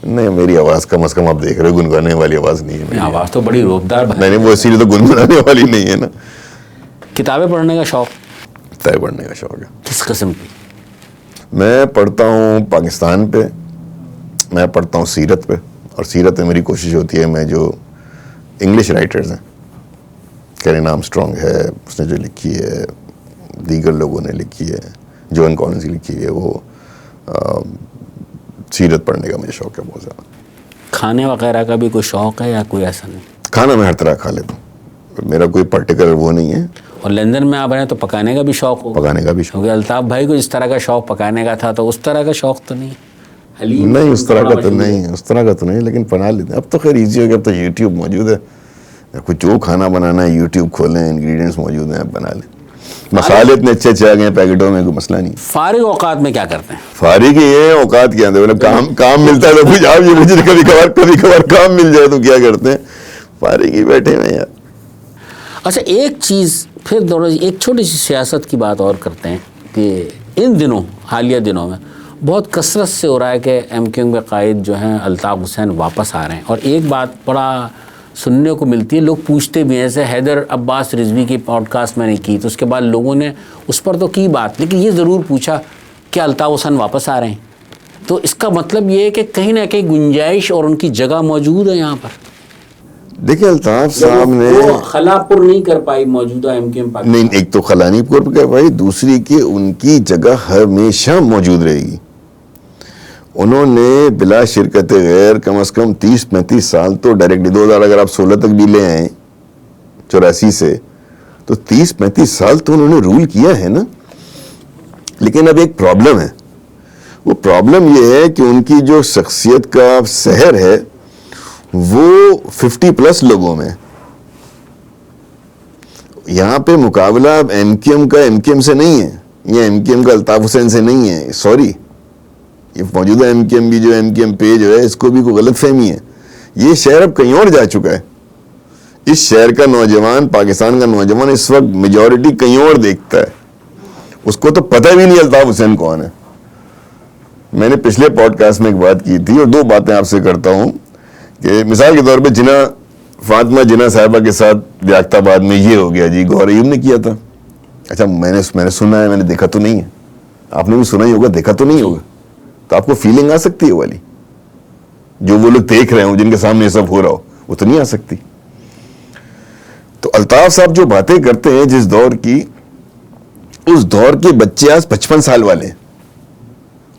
نہیں, میری آواز کم از کم آپ دیکھ رہے ہو گنگانے والی آواز نہیں ہے میری. آواز تو بڑی روبدار. نہیں, وہ اسی لیے تو گنگنانے والی نہیں ہے نا. کتابیں پڑھنے کا شوق؟ کتابیں پڑھنے کا شوق ہے. کس قسم کی؟ میں پڑھتا ہوں پاکستان پہ, میں پڑھتا ہوں سیرت پہ, اور سیرت میں میری کوشش ہوتی ہے میں جو انگلش رائٹرز ہیں, کیرن آرمسٹرانگ ہے, اس نے جو لکھی ہے, دیگر لوگوں نے لکھی ہے, جون کالنز کی لکھی ہے, وہ سیرت پڑھنے کا مجھے شوق ہے بہت زیادہ. کھانے وغیرہ کا بھی کوئی شوق ہے یا کوئی ایسا نہیں؟ کھانا میں ہر طرح کھا لیتا ہوں, میرا کوئی پرٹیکولر وہ نہیں ہے. اور لندن میں آپ رہے تو پکانے کا بھی شوق ہوگا؟ پکانے کا بھی شوق. کیونکہ الطاف بھائی کو جس طرح کا شوق پکانے کا تھا تو اس طرح کا شوق تو نہیں؟ نہیں, اس طرح کا تو نہیں, لیکن بنا لیتے ہیں. اب تو خیر ایزی ہو گیا, اب تو یوٹیوب موجود ہے, کچھ جو کھانا بنانا ہے یوٹیوب کھولیں, انگریڈینٹس موجود ہیں, آپ بنا لیں. مسالے اتنے اچھے اچھے آ گئے ہیں پیکٹوں میں, کوئی مسئلہ نہیں. فارغ اوقات میں کیا کرتے ہیں؟ فارغ یہ اوقات کیا ہیں, مطلب کام ملتا ہے تو کچھ آپ یہ مجھے کبھی کبھار کام مل جائے تو کیا کرتے ہیں, فارغ ہی بیٹھے ہوئے یار. اچھا ایک چیز پھر ایک چھوٹی سی سیاست کی بات اور کرتے ہیں کہ ان دنوں حالیہ دنوں میں بہت کثرت سے ہو رہا ہے کہ ایم کیو ایم کے قائد جو ہیں الطاف حسین واپس آ رہے ہیں, اور ایک بات بڑا سننے کو ملتی ہے, لوگ پوچھتے بھی ہیں, جیسے حیدر عباس رضوی کی پوڈ کاسٹ میں نے کی تو اس کے بعد لوگوں نے اس پر تو کی بات, لیکن یہ ضرور پوچھا کہ الطاف حسین واپس آ رہے ہیں. تو اس کا مطلب یہ ہے کہ کہیں نہ کہیں گنجائش اور ان کی جگہ موجود ہے یہاں پر. دیکھیں الطاف صاحب نے وہ خلا پر نہیں کر پائی موجودہ ایم کیو ایم پاکستان. نہیں، ایک تو خلانی پور پہ کر پائی، دوسری کہ ان کی جگہ ہمیشہ موجود رہے گی. انہوں نے بلا شرکت غیر کم از کم 30-35 سال تو ڈائریکٹلی 2000 اگر آپ 16 تک بھی لے آئیں 84 سے، تو 30-35 سال تو انہوں نے رول کیا ہے نا. لیکن اب ایک پرابلم ہے، وہ پرابلم یہ ہے کہ ان کی جو شخصیت کا سحر ہے وہ 50+ لوگوں میں. یہاں پہ مقابلہ ایم کیو ایم کا ایم کیو ایم سے نہیں ہے، یا ایم کیو ایم کا الطاف حسین سے نہیں ہے. سوری، یہ موجودہ ایم کیو ایم بھی جو ایم کیو ایم پہ جو ہے اس کو بھی کوئی غلط فہمی ہے. یہ شہر اب کہیں اور جا چکا ہے. اس شہر کا نوجوان، پاکستان کا نوجوان اس وقت میجورٹی کہیں اور دیکھتا ہے. اس کو تو پتہ بھی نہیں الطاف حسین کون ہے. میں نے پچھلے پوڈ کاسٹ میں ایک بات کی تھی، اور 2 باتیں آپ سے کرتا ہوں کہ مثال کے طور پہ فاطمہ جناح صاحبہ کے ساتھ لیاقت آباد میں یہ ہو گیا جی، گوہر ایوب نے کیا تھا. اچھا میں نے سنا ہے، میں نے دیکھا تو نہیں ہے. آپ نے بھی سنا ہی ہوگا، دیکھا تو نہیں ہوگا. تو آپ کو فیلنگ آ سکتی ہے والی، جو وہ لوگ دیکھ رہے ہوں جن کے سامنے یہ سب ہو رہا ہو، وہ تو نہیں آ سکتی. تو الطاف صاحب جو باتیں کرتے ہیں جس دور کی، اس دور کے بچے آج 55 سال والے ہیں،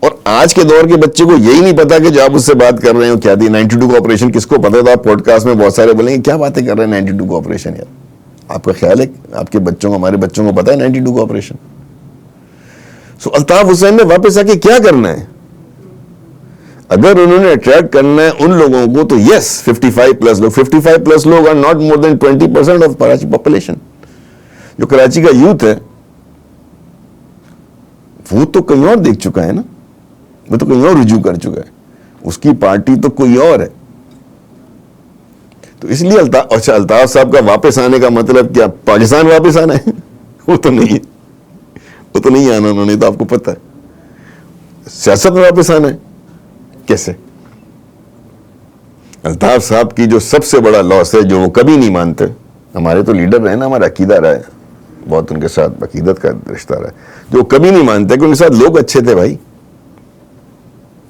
اور آج کے دور کے بچے کو یہی نہیں پتا کہ جو آپ اس سے بات کر رہے ہو کیا تھی. 92 کا آپریشن کس کو پتا تھا؟ آپ پوڈ کاسٹ میں بہت سارے بولیں گے کیا باتیں کر رہے ہیں 92 کا آپریشن. یار آپ کا خیال ہے آپ کے بچوں کو، ہمارے بچوں کو پتا ہے 92 کا آپریشن؟ سو الطاف حسین نے واپس آ کے کیا کرنا ہے؟ اگر انہوں نے اٹریکٹ کرنا ہے ان لوگوں کو تو یس 55+ لوگ. 55+ لوگ are not more than 20% of Karachi population. جو کراچی کا یوتھ ہے وہ تو کہیں اور دیکھ چکا ہے نا، وہ تو کہیں اور رجوع کر چکا ہے. اس کی پارٹی تو کوئی اور ہے. تو اس لیے الطاف صاحب کا واپس آنے کا مطلب کیا پاکستان واپس آنا ہے؟ وہ تو نہیں ہے، وہ تو نہیں آنا انہوں نے. تو آپ کو پتہ ہے سیاست میں واپس آنا ہے کیسے؟ الطاف صاحب کی جو سب سے بڑا لاس ہے، جو وہ کبھی نہیں مانتے، ہمارے تو لیڈر رہے نا، ہمارا عقیدہ رہا ہے، بہت ان کے ساتھ عقیدت کا رشتہ رہا ہے، جو کبھی نہیں مانتے کہ ان کے ساتھ لوگ اچھے تھے. بھائی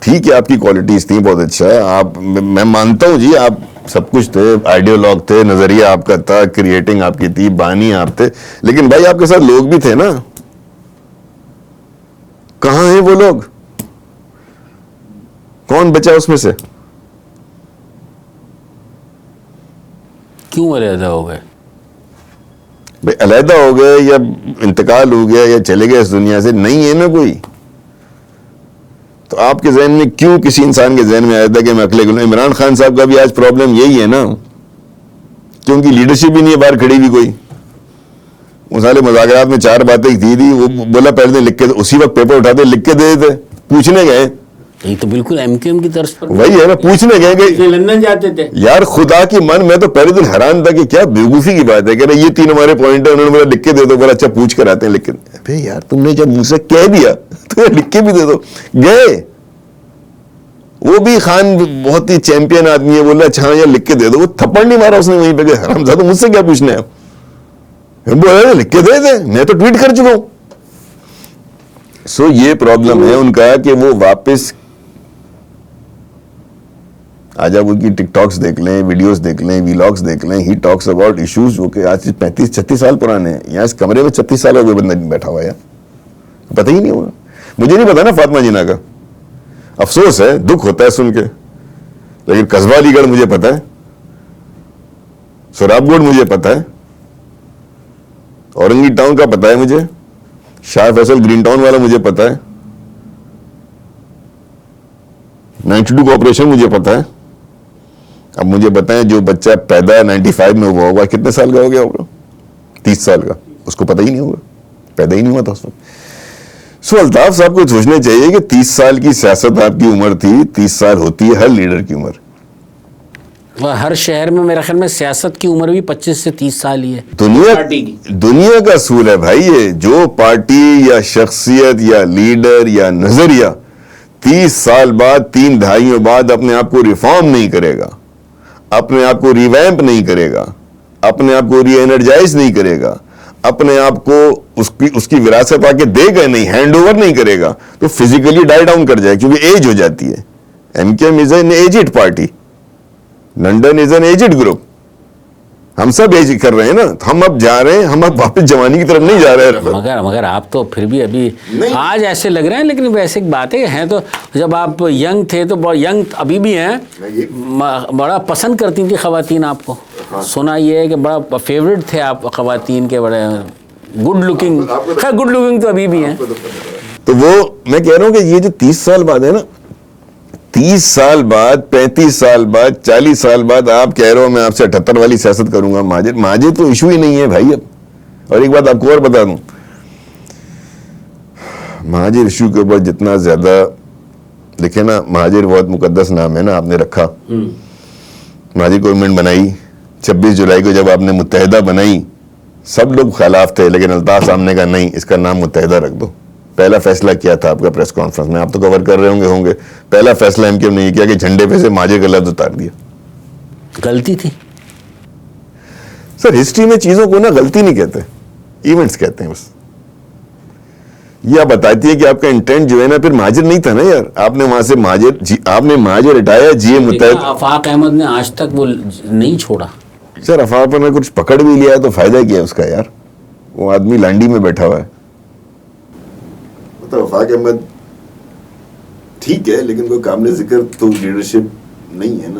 ٹھیک ہے آپ کی کوالٹیز تھیں، بہت اچھا ہے، آپ میں مانتا ہوں جی، آپ سب کچھ تھے، آئیڈیالوگ تھے، نظریہ آپ کا تھا، کریٹنگ آپ کی تھی، بانی آپ تھے، لیکن بھائی آپ کے ساتھ لوگ بھی تھے نا. کہاں ہیں وہ لوگ؟ کون بچا اس میں سے؟ کیوں علیحدہ ہو گئے؟ بھائی علیحدہ ہو گئے یا انتقال ہو گیا یا چلے گئے اس دنیا سے، نہیں ہے نا کوئی. تو آپ کے ذہن میں کیوں کسی انسان کے ذہن میں آیا تھا کہ میں اکلے کروں؟ عمران خان صاحب کا بھی آج پرابلم یہی ہے نا، کیونکہ لیڈرشپ ہی نہیں ہے باہر کھڑی بھی کوئی. وہ سارے مذاکرات میں 4 باتیں تھی، وہ بولا پہلے دن لکھ کے، اسی وقت پیپر اٹھاتے لکھ کے دے دیتے. پوچھنے گئے، یہ تو بالکل ایم کیو ایم کی طرز پر وہی ہے نا، پوچھنے گئے کہ لندن جاتے تھے. یار خدا کی من، میں تو پہلے دن حیران تھا کہ کیا بیوقوفی کی بات ہے کہ یہ 3 ہمارے پوائنٹ ہیں، انہوں نے بولا لکھ کے دے دو. بولا اچھا پوچھ کر آتے ہیں لکھ کے. ابے یار تم نے جب مجھ سے کہہ دیا تو لکھ کے بھی دے دو. گئے، وہ بھی خان بہت ہی چیمپئن آدمی ہے، بولا اچھا یار لکھ کے دے دو. وہ تھپڑ نہیں مارا اس نے وہیں پہ کہ حرامزادہ مجھ سے کیا پوچھنا ہے. بولا لکھ کے دے دے، میں تو ٹویٹ کر چکا ہوں. سو یہ پرابلم ہے ان کا کہ وہ واپس آج آپ ان کی ٹک ٹاکس دیکھ لیں، ویڈیوز دیکھ لیں، ویلاگس دیکھ لیں. ہی ٹاکس اباؤٹ ایشوز جو کہ آج 35-36 سال پرانے ہیں. یہاں اس کمرے میں 36 سال کا کوئی بندہ نہیں بیٹھا ہوا ہے، پتہ ہی نہیں ہوگا. مجھے نہیں پتا نا فاطمہ جناح کا، افسوس ہے، دکھ ہوتا ہے سن کے، لیکن قصبہ علی گڑھ مجھے پتا ہے، سوراب گڑھ مجھے پتا ہے، اورنگی ٹاؤن کا پتا ہے مجھے، شاہ فیصل گرین ٹاؤن والا مجھے پتا ہے، 92 کا آپریشن مجھے پتا ہے. اب مجھے بتائیں جو بچہ پیدا 95 میں ہوا ہوگا کتنے سال کا ہو گیا ہوگا؟ 30 سال کا. اس کو پتہ ہی نہیں ہوگا، پیدا ہی نہیں ہوا تھا اس وقت. سو الطاف صاحب کو سوچنا چاہیے کہ 30 سال کی سیاست آپ کی عمر تھی، 30 سال ہوتی ہے ہر لیڈر کی عمر. ہر شہر میں میرے خیال میں سیاست کی عمر بھی 25 سے 30 سال ہی ہے. دنیا کا اصول ہے بھائی. یہ جو پارٹی یا شخصیت یا لیڈر یا نظریہ 30 سال بعد، 3 دہائیوں بعد اپنے آپ کو ریفارم نہیں کرے گا، اپنے آپ کو ریویمپ نہیں کرے گا، اپنے آپ کو ری انرجائز نہیں کرے گا، اپنے آپ کو اس کی وراثت آ کے دے گا نہیں, ہینڈ اوور نہیں کرے گا, تو فزیکلی ڈائی ڈاؤن کر جائے, کیونکہ ایج ہو جاتی ہے. M Q M is an aged party, London is an aged group, ہم سب ایج کر رہے ہیں نا, ہم اب جا رہے ہیں, ہم اب واپس جوانی کی طرف نہیں جا رہے ہیں. مگر آپ تو پھر بھی ابھی آج ایسے لگ رہے ہیں, لیکن ویسے باتیں ہیں تو جب آپ ینگ تھے تو بہت ینگ ابھی بھی ہیں, بڑا پسند کرتی تھی خواتین آپ کو, سنا یہ ہے کہ بڑا فیوریٹ تھے آپ خواتین کے, بڑے گڈ لکنگ, خیر گڈ لکنگ تو ابھی بھی ہیں. تو وہ میں کہہ رہا ہوں کہ یہ جو 30 سال بعد ہے نا, 30 سال بعد, 35 سال بعد, 40 سال بعد آپ کہہ رہے ہو میں آپ سے 78 والی سیاست کروں گا. مہاجر تو ایشو ہی نہیں ہے بھائی اب. اور ایک بات آپ کو اور بتا دوں, مہاجر ایشو کے اوپر جتنا زیادہ دیکھیں نا, مہاجر بہت مقدس نام ہے نا, آپ نے رکھا, مہاجر گورنمنٹ بنائی 26 جولائی کو, جب آپ نے متحدہ بنائی سب لوگ خلاف تھے, لیکن الطاف صاحب نے کہا نہیں, اس کا نام متحدہ رکھ دو. پہلا فیصلہ کیا تھا آپ کا پریس کانفرنس میں, آپ تو کور کر رہے ہوں گے, پہلا فیصلہ ایم کیو ایم نے یہ کیا کہ جھنڈے پہ سے مہاجر کا لفظ اتار دیا. غلطی تھی سر, ہسٹری میں چیزوں کو نا غلطی نہیں کہتے, ایونٹس کہتے ہیں بس. یہ آپ بتاتی ہے کہ آپ کا انٹینٹ جو ہے نا پھر مہاجر نہیں تھا نا یار, آپ نے وہاں سے آپ نے مہاجر ہٹایا, جی متحد. آفاق احمد نے آج تک وہ نہیں چھوڑا. سر آفاق نے کچھ پکڑ بھی لیا ہے تو فائدہ کیا اس کا یار, وہ آدمی لانڈی میں بیٹھا ہوا ہے. آفاق احمد ٹھیک ہے, لیکن کوئی قابل ذکر تو لیڈرشپ نہیں ہے نا.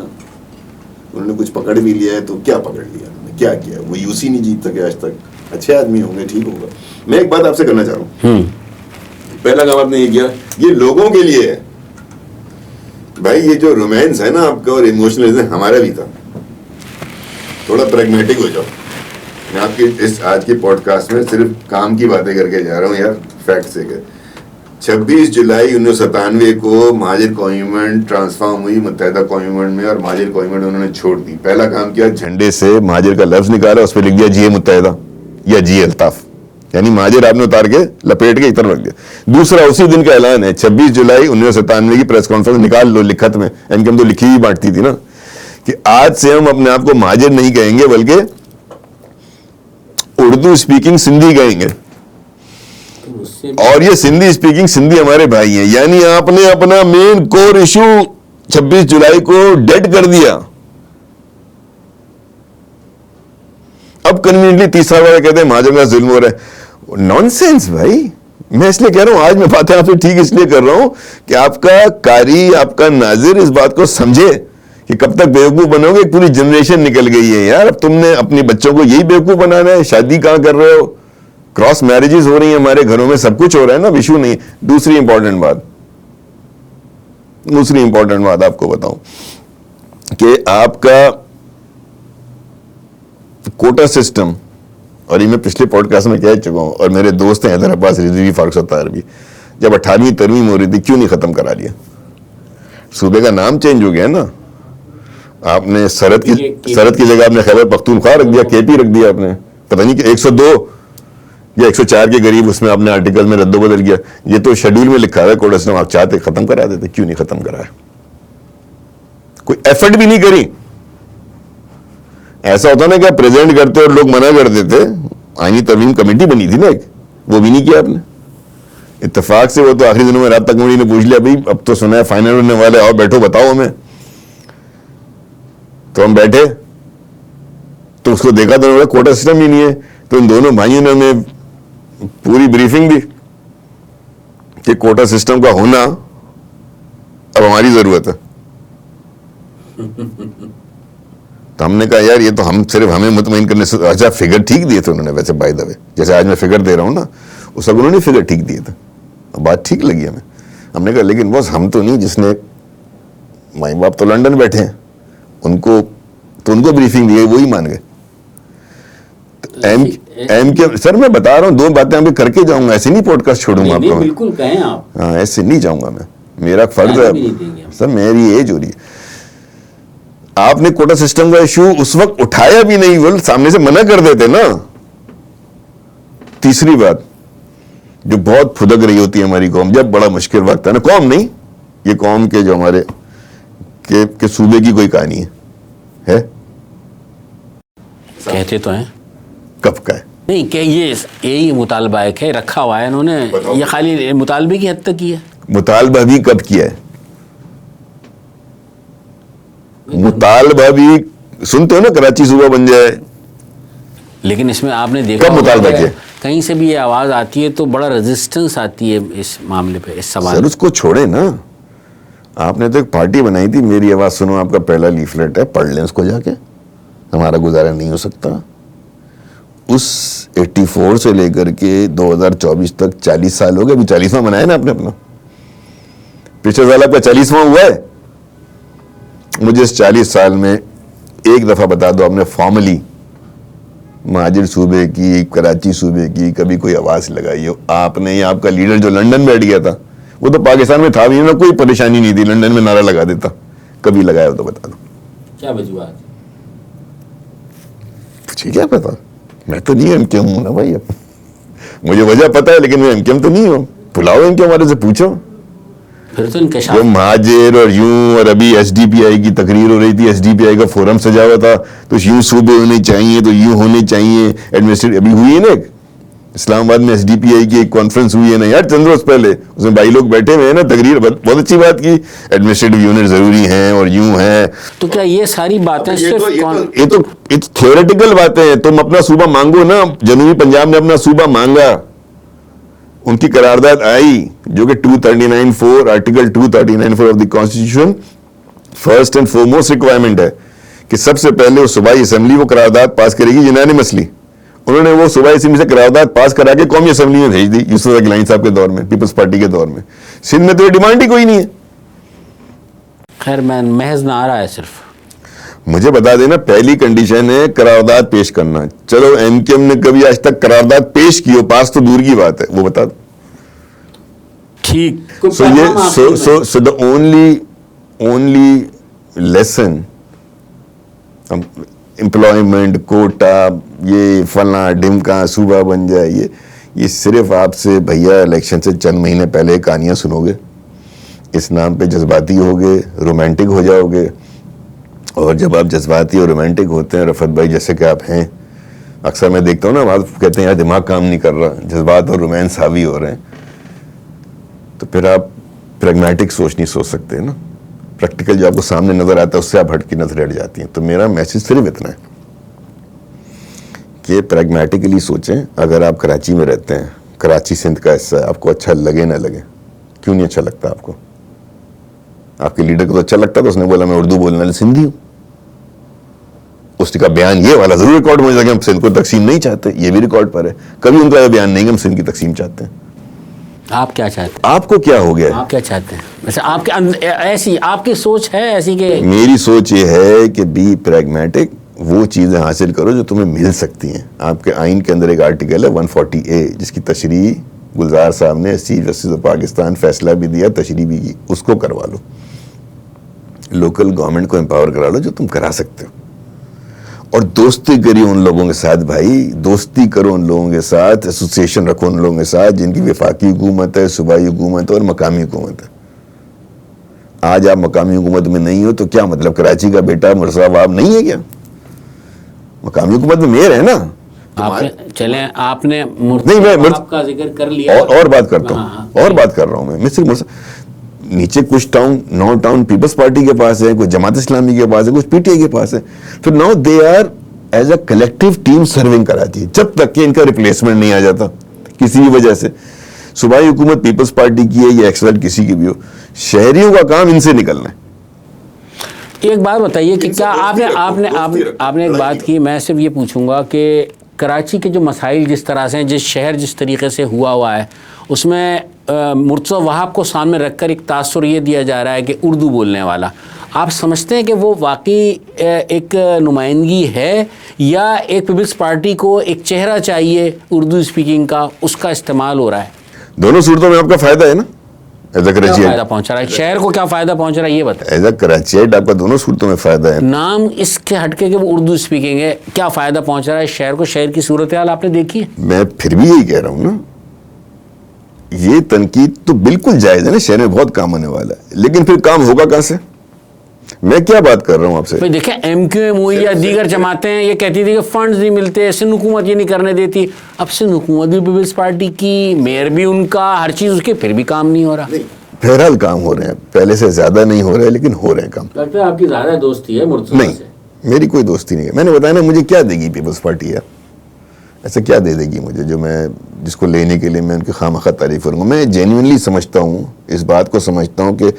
انہوں نے کچھ پکڑ بھی لیا ہے تو کیا پکڑ لیا, انہوں نے کیا کیا, وہ یو سی نہیں جیت سکے آج تک. اچھے آدمی ہوں گے, ٹھیک ہوگا. میں ایک بات آپ سے کرنا چاہ رہا ہوں, پہلا کام آپ نے یہ کیا, یہ لوگوں کے لیے ہے بھائی. یہ جو رومانس ہے نا آپ کا اور ایموشنلزم ہمارا بھی تھا, تھوڑا پریگمیٹک ہو جاؤ. میں آپ کی اس آج کی پوڈ کاسٹ میں صرف کام کی باتیں کر کے جا رہا ہوں یار, فیکٹ سے. کہ 26 جولائی 1997 کو مہاجر قومیت ٹرانسفارم ہوئی متحدہ قومیت میں, اور مہاجر قومیت انہوں نے چھوڑ دی. پہلا کام کیا, جھنڈے سے مہاجر کا لفظ نکالا, اس پہ لکھ دیا جی متحدہ یا جی الطاف, یعنی مہاجر آپ نے اتار کے لپیٹ کے ایک طرف رکھ دیا. دوسرا اسی دن کا اعلان ہے, 26 جولائی 1997 کی پریس کانفرنس نکال لو لکھت میں, ایم کیو ایم تو لکھی ہی بانٹتی تھی نا, کہ آج سے ہم اپنے آپ کو مہاجر نہیں کہیں گے بلکہ اردو اسپیکنگ سندھی کہیں گے. اور یہ سندھی اسپیکنگ سندھی ہمارے بھائی ہیں. یعنی آپ نے اپنا مین کور ایشو 26 جولائی کو ڈیڈ کر دیا. اب کنوینٹلی 30 سال والے کہتے ہیں مہاجر کا ظلم ہو رہا ہے. نان سینس بھائی. میں اس لیے کہہ رہا ہوں, آج میں باتیں آپ سے ٹھیک اس لیے کر رہا ہوں کہ آپ کا قاری, آپ کا ناظر اس بات کو سمجھے کہ کب تک بیوقوف بنو گے. پوری جنریشن نکل گئی ہے یار, اب تم نے اپنی بچوں کو یہی بیوقوف بنانا ہے. شادی کہاں کر رہے ہو, کراس میرجز ہو رہی ہیں ہمارے گھروں میں, سب کچھ ہو رہا ہے نا, ایشو نہیں. دوسری امپورٹنٹ بات آپ کو بتاؤں کہ آپ کا کوٹا سسٹم, اور یہ میں پچھلے پوڈ کاسٹ میں کہہ چکا ہوں, اور میرے دوست ہیں حیدر عباس رضوی, فاروق ستار بھی, جب 18ویں ترمیم ہو رہی تھی کیوں نہیں ختم کرا لیا. صوبے کا نام چینج ہو گیا نا, آپ نے سرحد کی جگہ آپ نے خیبر پختونخوا رکھ دیا, کے پی رکھ دیا آپ نے, پتہ نہیں کہ 102 یا 104 کے قریب اس میں آپ نے آرٹیکل میں رد و بدل کیا. یہ تو شیڈول میں لکھا ہے کوٹا سسٹم, آپ چاہتے ختم کرا دیتے, کیوں نہیں ختم کرایا. کوئی ایفرٹ بھی نہیں کری. ایسا ہوتا نا کہ آپ پریزنٹ کرتے اور لوگ منع کر دیتے. آئینی ترمیم کمیٹی بنی تھی نا ایک, وہ بھی نہیں کیا آپ نے. اتفاق سے وہ تو آخری دنوں میں رابطہ کمیٹی نے پوچھ لیا, بھائی اب تو سنا ہے فائنل ہونے والے, آؤ بیٹھو بتاؤ ہمیں. تو ہم بیٹھے تو اس کو دیکھا تو کوٹا سسٹم ہی نہیں ہے. تو ان دونوں بھائیوں نے ہمیں پوری بریفنگ دی کہ کوٹا سسٹم کا ہونا اب ہماری ضرورت ہے. تو ہم نے کہا یار یہ تو ہم صرف ہمیں مطمئن کرنے سے, اچھا فگر ٹھیک دیے تھے انہوں نے ویسے بائی دا وے, جیسے آج میں فگر دے رہا ہوں نا, اس وقت انہوں نے فگر ٹھیک دیے تھے, بات ٹھیک لگی ہمیں. ہم نے کہا لیکن بس ہم تو نہیں, جس نے مائی باپ تو لنڈن بیٹھے ہیں, ان کو بریفنگ دی, وہی مان گئے. ایم کے سر میں بتا رہا ہوں, 2 باتیں میں کر کے جاؤں گا, ایسے نہیں پوڈ کاسٹ چھوڑوں گا آپ کو. بالکل کہیں آپ, ہاں ایسے نہیں جاؤں گا میں, میرا فرض ہے سر, میری ایج ہو رہی ہے. آپ نے کوٹا سسٹم کا ایشو اس وقت اٹھایا بھی نہیں, وہ سامنے سے منع کر دیتے نا. تیسری بات جو بہت پھدک رہی ہوتی ہے ہماری قوم, جب بڑا مشکل وقت ہے نا, قوم نہیں یہ قوم کے جو ہمارے کہ صوبے کی کوئی کہانی ہے کہتے تو ہیں, کب کا ہے, نہیں کہ یہ یہی مطالبہ ہے کہ رکھا ہوا ہے انہوں نے, یہ خالی مطالبے کی حد تک کی ہے. مطالبہ بھی کب کیا ہے؟ مطالبہ بھی سنتے ہو نا, کراچی صوبہ بن جائے, لیکن اس میں آپ نے دیکھا کب مطالبہ کیا؟ کہیں سے بھی یہ آواز آتی ہے تو بڑا ریزسٹنس آتی ہے اس معاملے پہ, اس سوال. سر اس کو چھوڑیں نا, آپ نے تو ایک پارٹی بنائی تھی میری آواز سنو, آپ کا پہلا لیفلیٹ ہے, پڑھ لیں اس کو جا کے, ہمارا گزارا نہیں ہو سکتا. اس 84 سے لے کر کے 2024 تک 40 سال ہو گئے, ابھی 40واں منایا نا آپ نے اپنا, پچھلے سال آپ کا 40واں ہوا ہے. مجھے اس 40 سال میں ایک دفعہ بتا دو آپ نے فارملی مہاجر صوبے کی, کراچی صوبے کی کبھی کوئی آواز لگائی ہو آپ نے, یا آپ کا لیڈر جو لندن بیٹھ گیا تھا, وہ تو پاکستان میں تھا بھی نا, کوئی پریشانی نہیں تھی, لندن میں نعرہ لگا دیتا, کبھی لگایا ہو تو بتا دو. کیا وجوہات؟ پوچھیے کیا پتا, میں تو نہیں ایم کیو ہوں نا بھائی, اب مجھے وجہ پتا ہے لیکن میں ایم کیو تو نہیں ہوں. بلاؤ ایم کیو والے سے پوچھو. پھر تو انکشاف جو مہاجر اور یوں, اور ابھی ایس ڈی پی آئی کی تقریر ہو رہی تھی, ایس ڈی پی آئی کا فورم سجا ہوا تھا, تو یوں صوبے ہونے چاہیے, تو یوں ہونے چاہیے ایڈمنسٹریٹ. ابھی ہوئی ہے نا اسلام آباد میں ایس ڈی پی آئی کی ایک کانفرنس ہوئی ہے نا یار, چند روز پہلے, اس میں بھائی لوگ بیٹھے ہوئے ہیں نا, تقریر بہت اچھی بات کی, ایڈمنسٹریٹو یونٹ ضروری ہیں اور یوں ہیں. تو کیا یہ ساری باتیں صرف یہ تو تھیوریٹیکل باتیں ہیں. تم اپنا صوبہ مانگو نا, جنوبی پنجاب نے اپنا صوبہ مانگا, ان کی قرارداد آئی جو کہ 239(4) article 239(4) of the constitution first and فورموسٹ requirement ہے کہ سب سے پہلے وہ صوبائی اسمبلی وہ قرارداد پاس کرے گی یونانیمسلی. انہوں نے وہ صوبائی اسمبلی سے قرارداد پاس کرا کے قومی اسمبلی میں بھیج دی یوسف اقلانی صاحب کے دور میں, پیپلز پارٹی کے دور میں. سندھ میں تو یہ ڈیمانڈ ہی کوئی نہیں ہے. خیر میں محض نہ آ رہا ہے صرف. مجھے بتا دینا, پہلی کنڈیشن ہے قرارداد پیش کرنا. چلو ایم کیو ایم نے کبھی آج تک قرارداد پیش کی ہو, پاس تو دور کی بات ہے, وہ بتا دو. ٹھیک. So the only lesson, employment quota, یہ فلاں ڈمکا صوبہ بن جائے, یہ صرف آپ سے بھیا الیکشن سے چند مہینے پہلے کہانیاں سنو گے, اس نام پہ جذباتی ہوگے, رومانٹک ہو جاؤ گے. اور جب آپ جذباتی اور رومانٹک ہوتے ہیں, رفت بھائی جیسے کہ آپ ہیں, اکثر میں دیکھتا ہوں نا, آپ کہتے ہیں یار دماغ کام نہیں کر رہا, جذبات اور رومانس حاوی ہو رہے ہیں, تو پھر آپ پریگمیٹک سوچ نہیں سوچ سکتے نا. پریکٹیکل جو آپ کو سامنے نظر آتا ہے اس سے آپ ہٹ کی نظر ہٹ جاتی ہیں. تو میرا میسج صرف اتنا ہے کہ پریگمیٹکلی سوچیں. اگر آپ کراچی میں رہتے ہیں, کراچی سندھ کا حصہ ہے, آپ کو اچھا لگے نہ لگے, کیوں نہیں اچھا لگتا آپ کو؟ آپ کے لیڈر کو تو اچھا لگتا تھا, اس نے بولا میں اردو بولنے والے سندھی ہوں. اس کا بیان یہ والا ضرور ریکارڈ ہو جائے کہ ہم سندھ کو تقسیم نہیں چاہتے, یہ بھی ریکارڈ پر ہے. کبھی ان کا یہ بیان نہیں کہ ہم سندھ کی تقسیم چاہتے ہیں. آپ کیا چاہتے ہیں؟ آپ کو کیا ہو گیا ہے؟ آپ کیا چاہتے ہیں ویسے؟ آپ کے ایسی آپ کی سوچ ہے ایسی کہ میری سوچ یہ ہے کہ بی پریگمیٹک, وہ چیزیں حاصل کرو جو تمہیں مل سکتی ہیں. آپ کے آئین کے اندر ایک آرٹیکل ہے 140A جس کی تشریح گلزار صاحب نے چیف جسٹس آف پاکستان فیصلہ بھی دیا, تشریح بھی کی, اس کو کروا لو. لوکل گورنمنٹ کو امپاور کرا لو جو تم کرا سکتے ہو, اور دوستی کریے ان لوگوں کے ساتھ بھائی, دوستی کرو ان لوگوں کے ساتھ, ایسوسیشن رکھو ان لوگوں کے ساتھ جن کی وفاقی حکومت ہے, صوبائی حکومت ہے اور مقامی حکومت ہے. آج آپ مقامی حکومت میں نہیں ہو تو کیا مطلب, کراچی کا بیٹا مرزا باب نہیں ہے کیا؟ مقامی حکومت میں میئر ہے نا. چلیں آپ نے نہیں, میں کا ذکر کر لیا, اور بات کرتا ہوں, اور بات کر رہا ہوں میں صرف نیچے کچھ ٹاؤن 9 ٹاؤن پیپلز پارٹی کے پاس ہے, کچھ جماعت اسلامی کے پاس ہے, کچھ پی ٹی آئی کے پاس ہے. پھر now they are as a collective team serving کراتی ہے جب تک کہ ان کا ریپلیسمنٹ نہیں آ جاتا کسی بھی وجہ سے. صوبائی حکومت پیپلز پارٹی کی ہے یا ایکسلٹ کسی کی بھی ہو, شہریوں کا کام ان سے نکلنا ہے. ایک بات بتائیے کہ کیا آپ نے ایک بات کی, میں صرف یہ پوچھوں گا کہ کراچی کے جو مسائل جس طرح سے ہیں, جس شہر جس طریقے سے ہوا ہے, اس میں مرتضیٰ وہاب کو سامنے رکھ کر ایک تاثر یہ دیا جا رہا ہے کہ اردو بولنے والا, آپ سمجھتے ہیں کہ وہ واقعی ایک نمائندگی ہے یا ایک پیپلز پارٹی کو ایک چہرہ چاہیے اردو اسپیکنگ کا, اس کا استعمال ہو رہا ہے؟ دونوں صورتوں میں آپ کا فائدہ ہے نا. فائدہ پہنچ رہا ہے شہر کو, کیا فائدہ پہنچ رہا ہے یہ بتائیں. ایز اے کراچیائٹ آپ کا دونوں صورتوں میں فائدہ ہے. نام اس کے ہٹ کے کہ وہ اردو اسپیکنگ ہے, کیا فائدہ پہنچ رہا ہے شہر کو؟ شہر کی صورتحال آپ نے دیکھی ہے. میں پھر بھی یہی کہہ رہا ہوں نا, یہ تنقید تو بالکل جائز ہے نا, شہر میں بہت کام ہونے والا ہے, لیکن پھر کام ہوگا کہاں سے؟ میں کیا بات کر رہا ہوں آپ سے؟ بھائی دیکھیں ایم کیو ایم ہوئی یا دیگر جماعتیں یہ کہتی تھی کہ فنڈز نہیں ملتے, سندھ حکومت یہ نہیں کرنے دیتی. اب سندھ حکومت بھی پیپلز پارٹی کی, میئر بھی ان کا, ہر چیز اس کے, پھر بھی کام نہیں ہو رہا. بہرحال کام ہو رہے ہیں, پہلے سے زیادہ نہیں ہو رہے لیکن ہو رہے ہیں کام. لگتا ہے آپ کی زیادہ دوستی ہے مرتضیٰ نہیں, میری کوئی دوستی نہیں ہے. میں نے بتایا نا, مجھے کیا دے گی پیپلز پارٹی یار, ایسا کیا دے دے گی مجھے جو میں جس کو لینے کے لیے میں ان کی خواہ تعریف کروں گا. میں جینوئنلی سمجھتا ہوں, اس بات کو سمجھتا ہوں کہ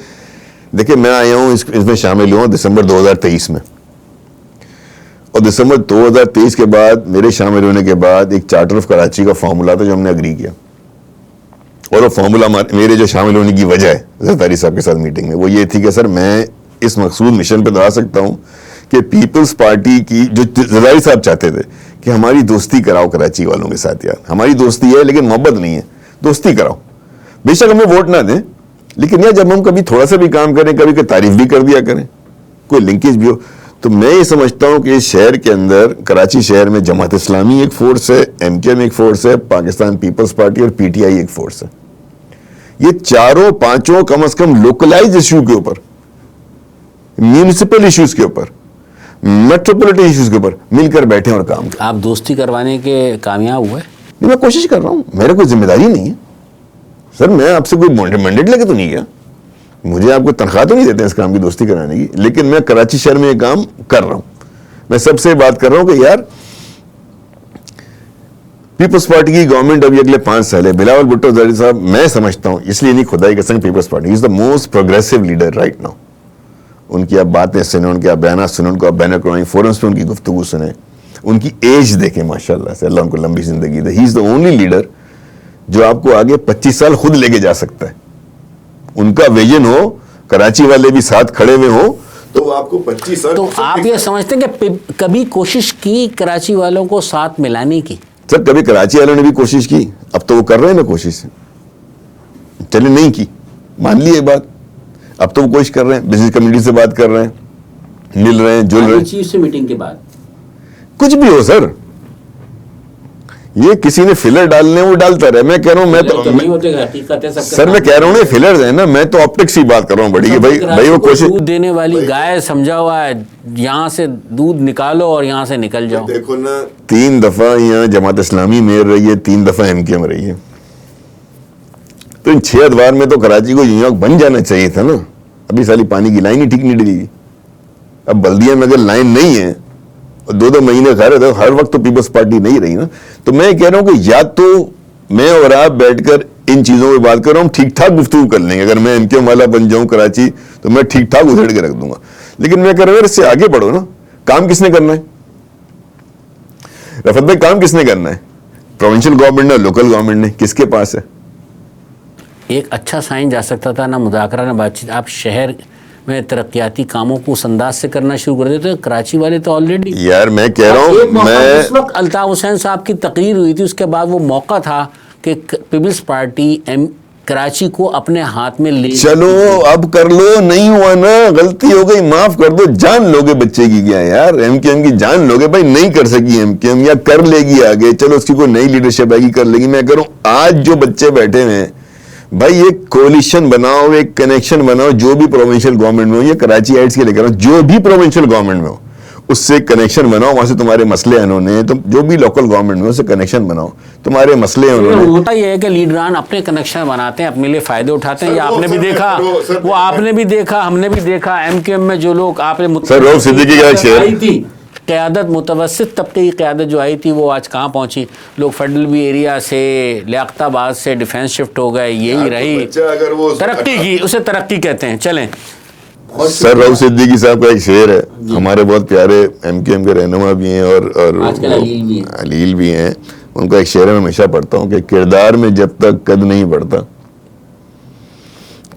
دیکھیں میں آیا ہوں اس میں شامل ہوا دسمبر 2023 میں, اور دسمبر 2023 کے بعد میرے شامل ہونے کے بعد ایک چارٹر آف کراچی کا فارمولا تھا جو ہم نے اگری کیا, اور وہ فارمولا میرے جو شامل ہونے کی وجہ ہے زرداری صاحب کے ساتھ میٹنگ میں وہ یہ تھی کہ سر میں اس مقصود مشن پہ دہرا سکتا ہوں کہ پیپلز پارٹی کی جو زرداری صاحب چاہتے تھے کہ ہماری دوستی کراؤ کراچی والوں کے ساتھ. یار ہماری دوستی ہے لیکن محبت نہیں ہے, دوستی کراؤ. بے شک ہمیں ووٹ نہ دیں لیکن یار جب ہم کبھی تھوڑا سا بھی کام کریں, کبھی کوئی تعریف بھی کر دیا کریں, کوئی لنکیج بھی ہو. تو میں یہ سمجھتا ہوں کہ اس شہر کے اندر, کراچی شہر میں جماعت اسلامی ایک فورس ہے, ایم کیو ایم ایک فورس ہے, پاکستان پیپلز پارٹی اور پی ٹی آئی ایک فورس ہے. یہ چاروں پانچوں کم از کم لوکلائز ایشو کے اوپر, میونسپل ایشوز کے اوپر, میٹروپولیٹن ایشوز کے اوپر مل کر بیٹھے اور کام کریں. آپ دوستی کروانے کے کامیاب ہوئے؟ میں کوشش کر رہا ہوں, میرے کوئی ذمہ داری نہیں ہے سر. میں آپ سے کوئی مینڈیٹ لے کے تو نہیں گیا, مجھے آپ کو تنخواہ تو نہیں دیتے اس کام کی دوستی کرانے کی, لیکن میں کراچی شہر میں یہ کام کر رہا ہوں. میں سب سے بات کر رہا ہوں کہ یار پیپلز پارٹی کی گورنمنٹ ابھی اگلے 5 سال ہے. بلاول بھٹو زرداری صاحب میں سمجھتا ہوں, اس لیے نہیں خدائی قسم, Peoples Party is the most progressive leader right now. ان کی آپ باتیں سنیں, ان کے آپ بیانات سنیں, ان کو آپ بین الاقوامی فورمز پہ ان کی گفتگو سنیں, ان کی ایج دیکھیں ماشاء اللہ سے, اللہ ان کو لمبی زندگی دے. ہی از دا اونلی لیڈر جو آپ کو آگے 25 سال خود لے کے جا سکتا ہے. ان کا ویژن ہو, کراچی والے بھی ساتھ کھڑے ہوئے ہوں تو آپ کو 25 سال. تو آپ یہ سمجھتے ہیں کہ کبھی کوشش کی کراچی والوں کو ساتھ ملانے کی؟ سر کبھی کراچی والوں نے بھی کوشش کی, اب تو وہ کر رہے ہیں نا کوشش. چلے نہیں کی, مان لی یہ بات, اب تو وہ کوشش کر رہے ہیں, بزنس کمیونٹی سے بات کر رہے ہیں, مل رہے ہیں, جل رہے ہیں. چیف سے میٹنگ کے بعد کچھ بھی ہو سر, یہ کسی نے فلر ڈالنے وہ ڈالتا رہے. میں کہہ رہا ہوں, میں تو نہیں ہوتے حقیقت ہے سر میں کہہ رہا ہوں یہ فلرز ہیں نا, میں تو آپٹکس کی بات کر رہا ہوں بڑی, کہ بھائی وہ کوشش. دودھ دینے والی گائے سمجھا ہوا ہے, یہاں سے دودھ نکالو اور یہااں سے نکل جاؤ. دیکھو نا, 3 دفعہ یہاں جماعت اسلامی میئر رہی ہے, 3 دفعہ ایم کیو ایم رہی ہے, تو ان 6 ادوار میں تو کراچی کو نیو یارک بن جانا چاہیے تھا نا. ابھی سالی پانی کی لائن ہی ٹھیک نہیں ڈلی. اب بلدیہ میں اگر لائن نہیں ہے, 2 مہینے خیر ہے, ہر وقت تو پیپلز پارٹی نہیں رہی نا. تو میں کہہ رہا ہوں کہ یا تو میں اور آپ بیٹھ کر ان چیزوں پہ بات کر رہا ہوں, ٹھیک ٹھاک گفتگو کر لیں گے. اگر میں ایم کیو ایم والا بن جاؤں کراچی تو میں ٹھیک ٹھاک ادھیڑ کے رکھ دوں گا, لیکن میں کہہ رہا ہوں اس سے آگے بڑھو نا. کام کس نے کرنا ہے رفت بھائی, کام کس نے کرنا ہے؟ پروونشل گورنمنٹ نے, لوکل گورنمنٹ نے, کس کے پاس ہے؟ ایک اچھا سائن جا سکتا تھا نہ مذاکرہ نہ بات چیت, آپ شہر میں ترقیاتی کاموں کو اس انداز سے کرنا شروع کر دیتے. کراچی والے تو آلریڈی, یار میں کہہ رہا ہوں, میں اس وقت الطاف حسین صاحب کی تقریر ہوئی تھی, اس کے بعد وہ موقع تھا کہ پیپلز پارٹی کراچی کو اپنے ہاتھ میں لے. چلو اب کر لو, نہیں ہوا نا, غلطی ہو گئی, معاف کر دو. جان لوگے بچے کی کیا یار, ایم کیو ایم کی جان لوگے. بھائی نہیں کر سکی ایم کیو ایم, یا کر لے گی آگے, چلو اس کی کوئی نئی لیڈرشپ آئے گی, کر لے گی. میں کروں آج جو بچے بیٹھے ہیں, بھائی ایک کولیشن بناؤ, ایک کنیکشن بناؤ, جو بھی پروونشل گورنمنٹ میں ہو, یہ کراچی ایڈس کے لے کر جو بھی پروونشل گورنمنٹ میں ہو اس سے کنیکشن بناؤ. وہاں سے تمہارے مسئلے ہیں, انہوں نے تو جو بھی لوکل گورنمنٹ میں ہو اس سے کنیکشن بناؤ, تمہارے مسئلے ہیں انہوں نے. ہوتا یہ ہے کہ لیڈران اپنے کنیکشن بناتے ہیں, اپنے لیے فائدے اٹھاتے ہیں. یہ آپ نے بھی دیکھا, وہ آپ نے بھی دیکھا, ہم نے بھی دیکھا, ایم کیو ایم میں جو لوگ آپ نے سر رؤف صدیقی کا ایک شعر تھی قیادت, متوسط طبقے کی قیادت جو آئی تھی وہ آج کہاں پہنچی. لوگ فیڈرل بی ایریا سے, لیاقت آباد سے ڈیفینس شفٹ ہو گئے, یہی رہی ترقی کی, اسے ترقی کہتے ہیں. چلیں, سر رؤف صدیقی صاحب کا ایک شعر ہے, ہمارے بہت پیارے ایم کیو ایم کے رہنما بھی ہیں اور علیل بھی ہیں. ان کا ایک شعر میں ہمیشہ پڑھتا ہوں کہ کردار میں جب تک قد نہیں بڑھتا,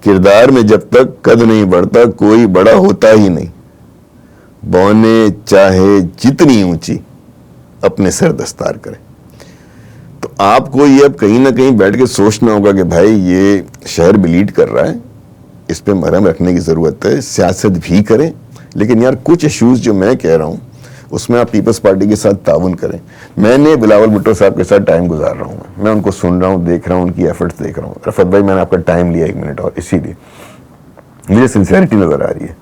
کردار میں جب تک قد نہیں بڑھتا, کوئی بڑا ہوتا ہی نہیں. بونے چاہے جتنی اونچی اپنے سر دستار کرے. تو آپ کو یہ اب کہیں نہ کہیں بیٹھ کے سوچنا ہوگا کہ بھائی یہ شہر بلیڈ کر رہا ہے, اس پہ مرہم رکھنے کی ضرورت ہے. سیاست بھی کریں, لیکن یار کچھ ایشوز جو میں کہہ رہا ہوں اس میں آپ پیپلز پارٹی کے ساتھ تعاون کریں. میں نے بلاول بھٹو صاحب کے ساتھ ٹائم گزار رہا ہوں, میں ان کو سن رہا ہوں, دیکھ رہا ہوں, ان کی ایفرٹس دیکھ رہا ہوں. رفت بھائی میں نے آپ کا ٹائم لیا 1 منٹ, اور اسی لیے مجھے سنسیئرٹی نظر آ رہی ہے.